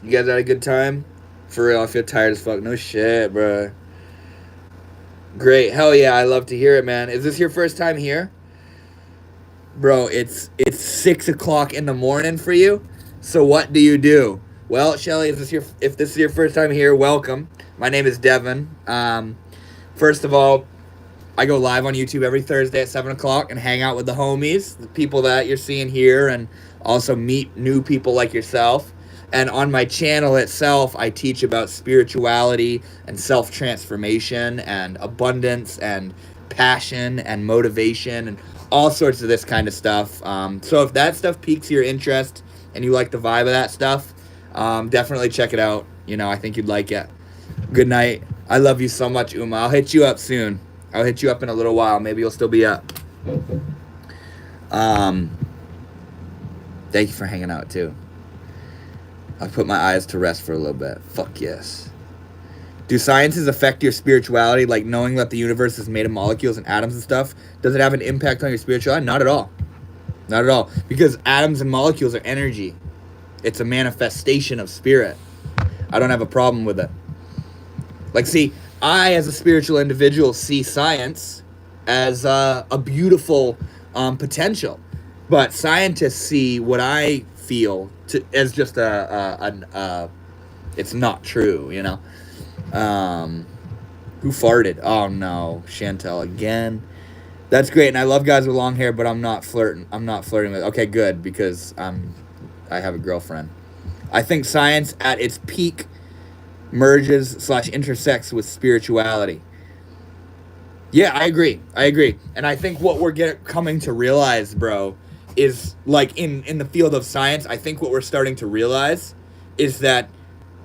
You guys had a good time? For real, I feel tired as fuck. No shit, bro. Great. Hell yeah, I love to hear it, man. Is this your first time here? Bro, it's 6 o'clock in the morning for you. So what do you do? Well, Shelly, if this is your first time here, welcome. My name is Devin. First of all, I go live on YouTube every Thursday at 7 o'clock and hang out with the homies, the people that you're seeing here, and also meet new people like yourself. And on my channel itself, I teach about spirituality and self-transformation and abundance and passion and motivation and all sorts of this kind of stuff. So if that stuff piques your interest and you like the vibe of that stuff, definitely check it out. I think you'd like it. Good night. I love you so much, Uma. I'll hit you up soon. I'll hit you up in a little while. Maybe you'll still be up. Thank you for hanging out, too. I'll put my eyes to rest for a little bit. Fuck yes. Do sciences affect your spirituality, like knowing that the universe is made of molecules and atoms and stuff? Does it have an impact on your spirituality? Not at all. Not at all. Because atoms and molecules are energy. It's a manifestation of spirit. I don't have a problem with it. Like, see, I, as a spiritual individual, see science as a beautiful potential. But scientists see what I feel as just it's not true, Who farted? Oh, no. Chantel again. That's great, and I love guys with long hair, but I'm not flirting. With. Okay, good, because I have a girlfriend. I think science at its peak merges / intersects with spirituality. Yeah, I agree. And I think what we're coming to realize, bro, is like in the field of science, I think what we're starting to realize is that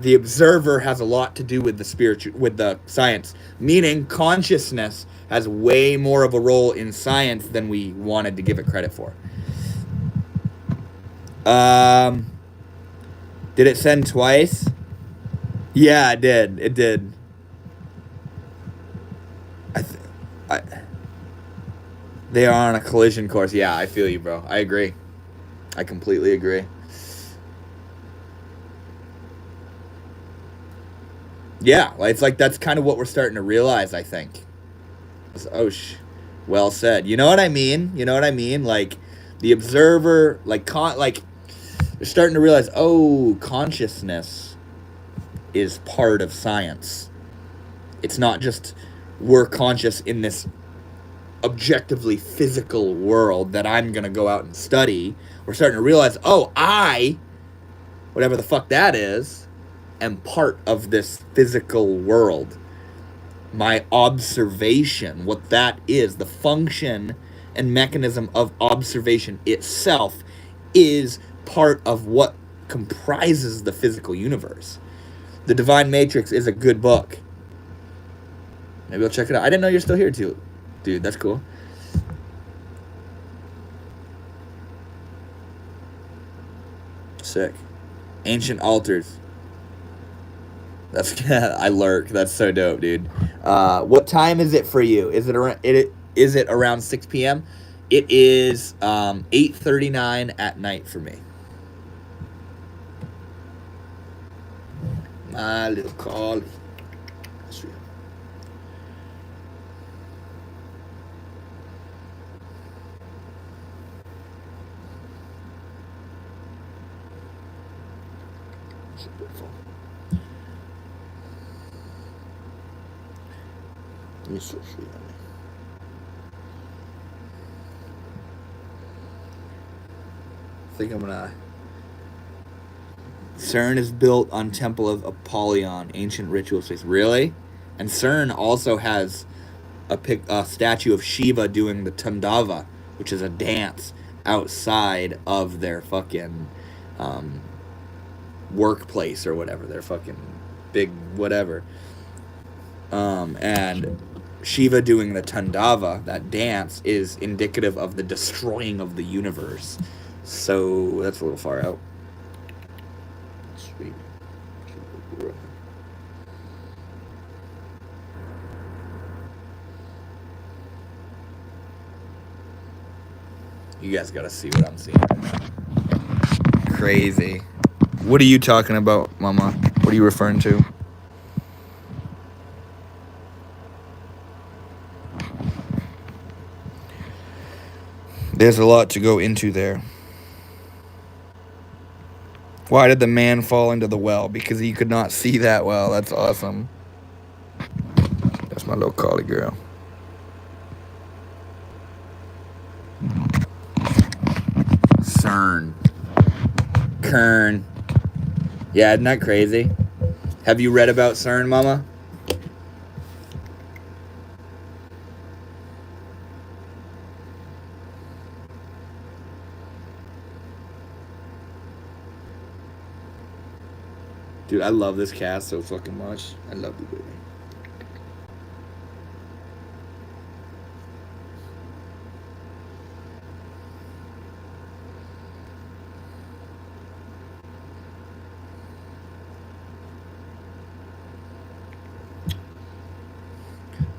the observer has a lot to do with the science, meaning consciousness has way more of a role in science than we wanted to give it credit for. Did it send twice? Yeah, it did. They are on a collision course. Yeah, I feel you, bro. I agree. I completely agree. Yeah, it's like that's kind of what we're starting to realize, I think. Well said. You know what I mean? Like, the observer, they're starting to realize, consciousness is part of science. It's not just we're conscious in this objectively physical world that I'm going to go out and study. We're starting to realize, I, whatever the fuck that is, am part of this physical world. My observation, what that is, the function and mechanism of observation itself is part of what comprises the physical universe. The Divine Matrix is a good book. Maybe I'll check it out. I didn't know you're still here, too. Dude, that's cool. Sick. Ancient altars. I lurk. That's so dope, dude. What time is it for you? Is it around 6 p.m.? It is 8:39 at night for me. My little Carly. You're so sweet, honey. I think I'm gonna. CERN is built on Temple of Apollyon, ancient ritual space. Really? And CERN also has a statue of Shiva doing the Tandava, which is a dance outside of their fucking workplace or whatever, their fucking big whatever. And Shiva doing the Tandava, that dance, is indicative of the destroying of the universe. So that's a little far out. Sweet. You guys gotta see what I'm seeing right now. Crazy. What are you talking about, Mama? What are you referring to? There's a lot to go into there. Why did the man fall into the well? Because he could not see that well. That's awesome. That's my little collie girl. CERN. Kern. Yeah, isn't that crazy? Have you read about CERN, Mama? Dude, I love this cast so fucking much. I love the baby.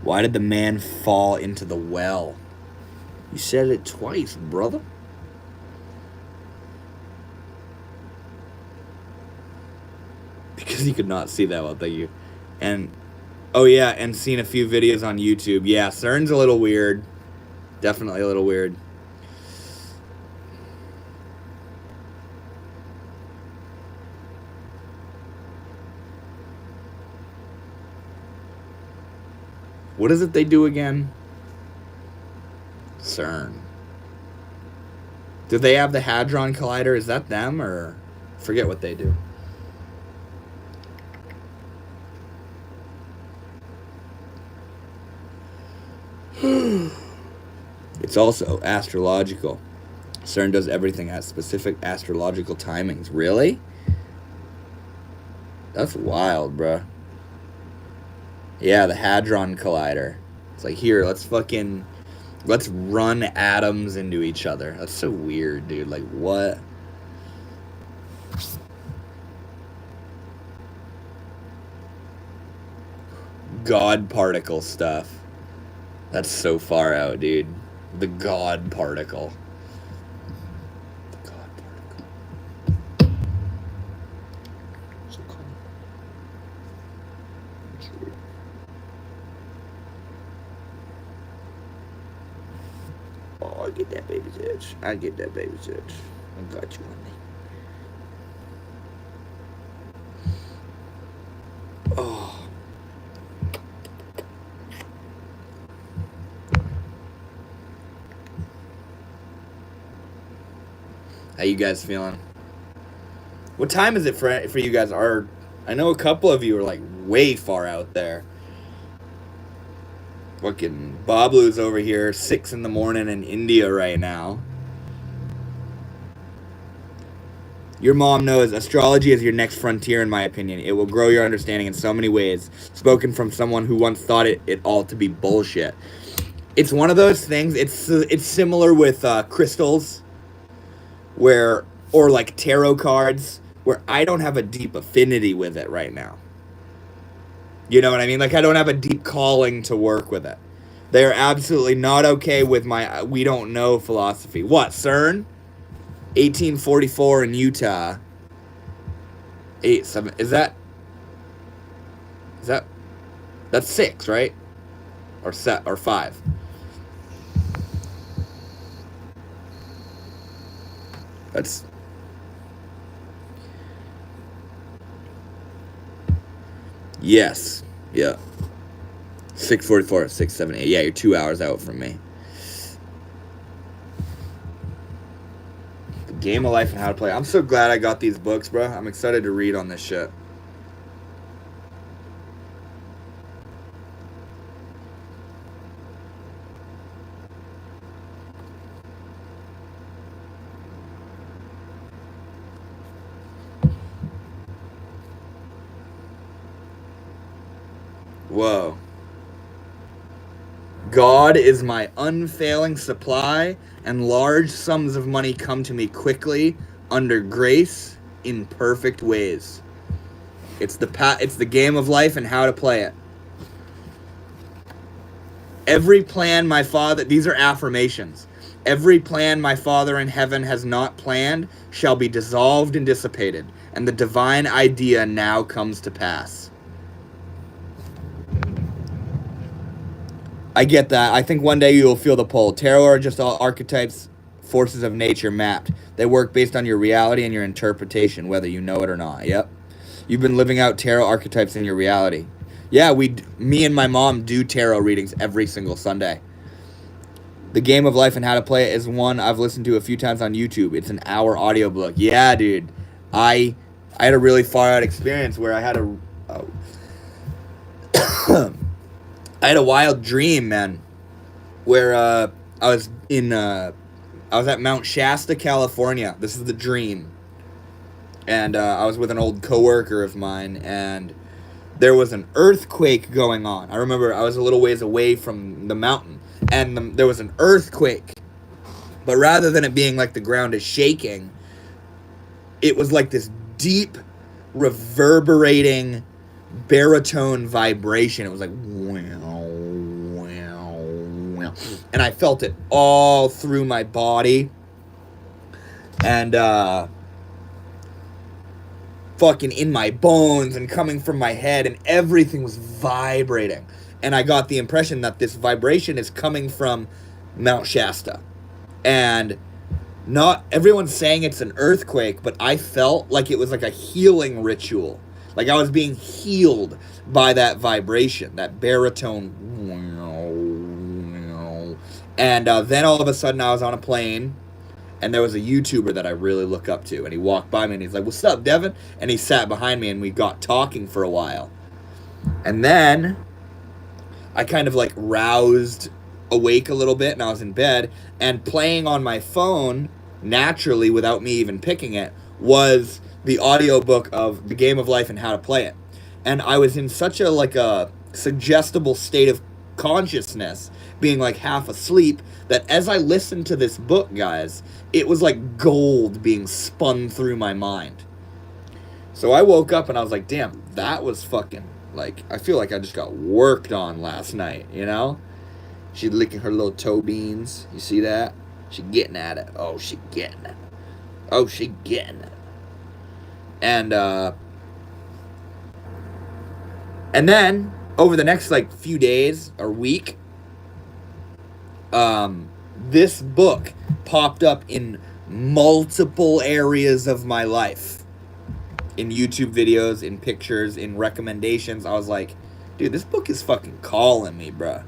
Why did the man fall into the well? You said it twice, brother. Because he could not see that well, thank you. And, oh yeah, and seen a few videos on YouTube. Yeah, CERN's a little weird. Definitely a little weird. What is it they do again? CERN. Do they have the Hadron Collider? Is that them, or forget what they do? It's also astrological. CERN does everything at specific astrological timings. Really? That's wild, bruh. Yeah, the Hadron Collider. It's like, here, let's run atoms into each other. That's so weird, dude. Like, what? God particle stuff. That's so far out, dude. The God particle. The God particle. So cool. Oh, I get that baby's itch. I get that baby's itch. I got you on me. Oh. How you guys feeling? What time is it for you guys? I know a couple of you are like way far out there. Fucking Bablu's over here, 6 in the morning in India right now. Your mom knows astrology is your next frontier, in my opinion. It will grow your understanding in so many ways. Spoken from someone who once thought it all to be bullshit. It's one of those things. It's similar with crystals, or like tarot cards, where I don't have a deep affinity with it right now. You know what I mean? Like, I don't have a deep calling to work with it. They are absolutely not okay with my we don't know philosophy. What, CERN? 1844 in Utah. 7 is that that's 6, right? Or 5. That's yes. Yeah. 6:44, 6, 7, 8. Yeah, you're 2 hours out from me. The Game of Life and How to Play. I'm so glad I got these books, bro. I'm excited to read on this shit. Whoa. God is my unfailing supply, and large sums of money come to me quickly, under grace, in perfect ways. It's the game of life and how to play it. Every plan my Father, these are affirmations. Every plan my Father in heaven has not planned shall be dissolved and dissipated. and the divine idea now comes to pass. I get that. I think one day you will feel the pull. Tarot are just all archetypes, forces of nature mapped. They work based on your reality and your interpretation, whether you know it or not. Yep. You've been living out tarot archetypes in your reality. Yeah, me and my mom do tarot readings every single Sunday. The Game of Life and How to Play It is one I've listened to a few times on YouTube. It's an hour audiobook. Yeah, dude. I had a really far out experience where I had I had a wild dream, man, where I was at Mount Shasta, California. This is the dream. And I was with an old coworker of mine, and there was an earthquake going on. I remember I was a little ways away from the mountain, and there was an earthquake. But rather than it being like the ground is shaking, it was like this deep, reverberating, baritone vibration. It was like, wow, wow, wow. And I felt it all through my body. And, fucking in my bones and coming from my head, and everything was vibrating. And I got the impression that this vibration is coming from Mount Shasta. And not everyone's saying it's an earthquake, but I felt like it was like a healing ritual. Like I was being healed by that vibration, that baritone. And then all of a sudden I was on a plane, and there was a YouTuber that I really look up to, and he walked by me and he's like, "What's up, Devin?" And he sat behind me and we got talking for a while. And then I kind of like roused awake a little bit, and I was in bed, and playing on my phone naturally without me even picking it was the audiobook of The Game of Life and How to Play It. And I was in such a suggestible state of consciousness, being like half asleep, that as I listened to this book, guys, it was like gold being spun through my mind. So I woke up and I was like, damn, that was fucking, like, I feel like I just got worked on last night, you know? She's licking her little toe beans. You see that? She getting at it. Oh, she getting it. Oh, she getting it. And then over the next like few days or week, this book popped up in multiple areas of my life. In YouTube videos, in pictures, in recommendations. I was like, dude, this book is fucking calling me, bruh.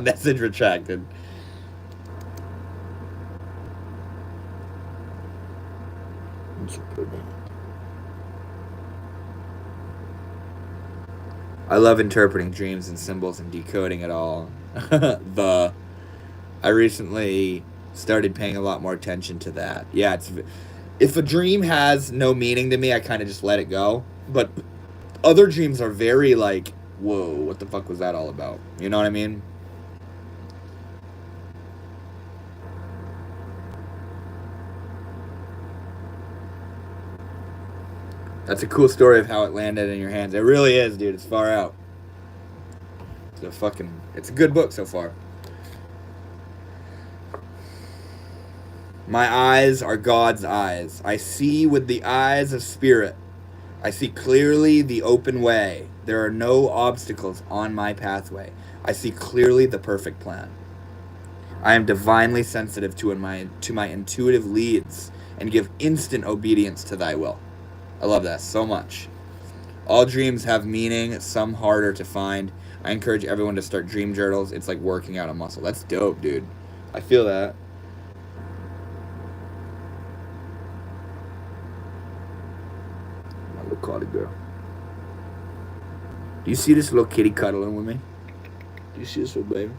Message retracted. I love interpreting dreams and symbols and decoding it all. I recently started paying a lot more attention to that. Yeah, if a dream has no meaning to me, I kind of just let it go. But other dreams are very like, whoa, what the fuck was that all about? You know what I mean? That's a cool story of how it landed in your hands. It really is, dude. It's far out. It's a good book so far. My eyes are God's eyes. I see with the eyes of spirit. I see clearly the open way. There are no obstacles on my pathway. I see clearly the perfect plan. I am divinely sensitive to my intuitive leads and give instant obedience to thy will. I love that so much. All dreams have meaning, some harder to find. I encourage everyone to start dream journals. It's like working out a muscle. That's dope, dude. I feel that. My little Cardi girl. Do you see this little kitty cuddling with me? Do you see this little baby?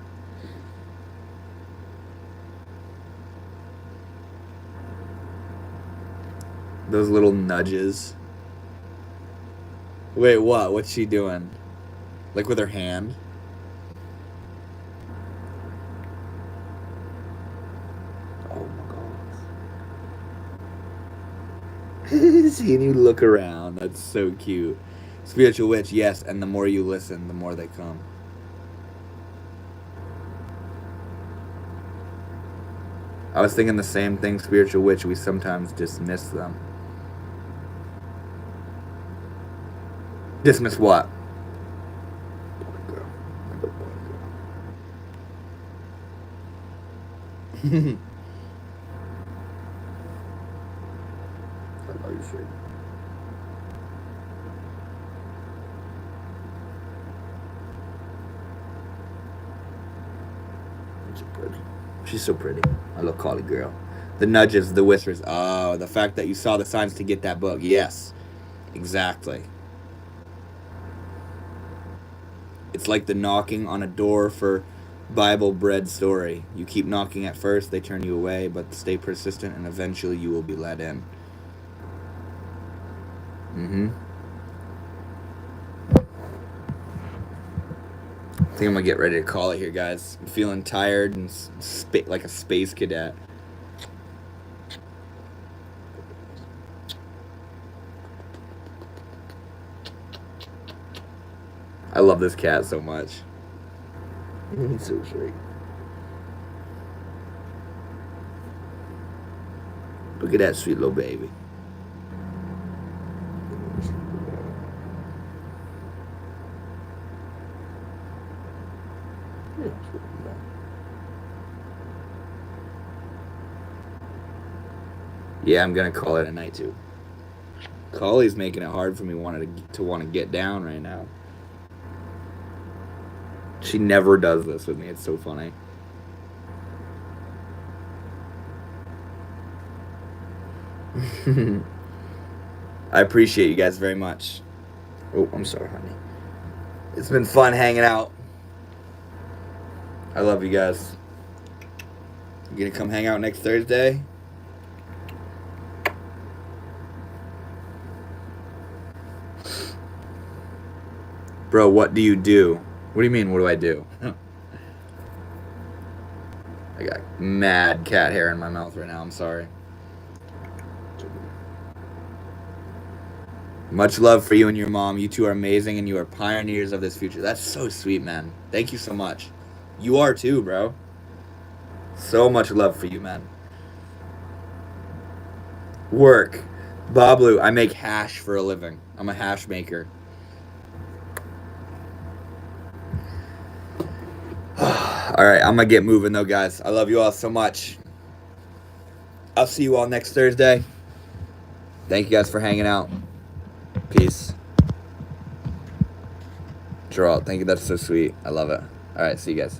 Those little nudges. Wait, what? What's she doing? Like with her hand? Oh my god. Seeing you look around. That's so cute. Spiritual witch, yes, and the more you listen, the more they come. I was thinking the same thing, spiritual witch. We sometimes dismiss them. Dismiss what? I love you, shit. She's so pretty. I love Collie girl. The nudges, the whispers. Oh, the fact that you saw the signs to get that book. Yes, exactly. It's like the knocking on a door for Bible bread story. You keep knocking at first, they turn you away, but stay persistent and eventually you will be let in. Mm-hmm. I think I'm gonna get ready to call it here, guys. I'm feeling tired and like a space cadet. I love this cat so much. He's so sweet. Look at that sweet little baby. Yeah, I'm gonna call it a night too. Collie's making it hard for me to want to get down right now. She never does this with me. It's so funny. I appreciate you guys very much. Oh, I'm sorry, honey. It's been fun hanging out. I love you guys. You gonna come hang out next Thursday? Bro, what do you do? What do you mean, what do I do? I got mad cat hair in my mouth right now. I'm sorry. Much love for you and your mom. You two are amazing and you are pioneers of this future. That's so sweet, man. Thank you so much. You are too, bro. So much love for you, man. Work. Bablu, I make hash for a living. I'm a hash maker. All right, I'm going to get moving, though, guys. I love you all so much. I'll see you all next Thursday. Thank you guys for hanging out. Peace. Gerald, thank you. That's so sweet. I love it. All right, see you guys.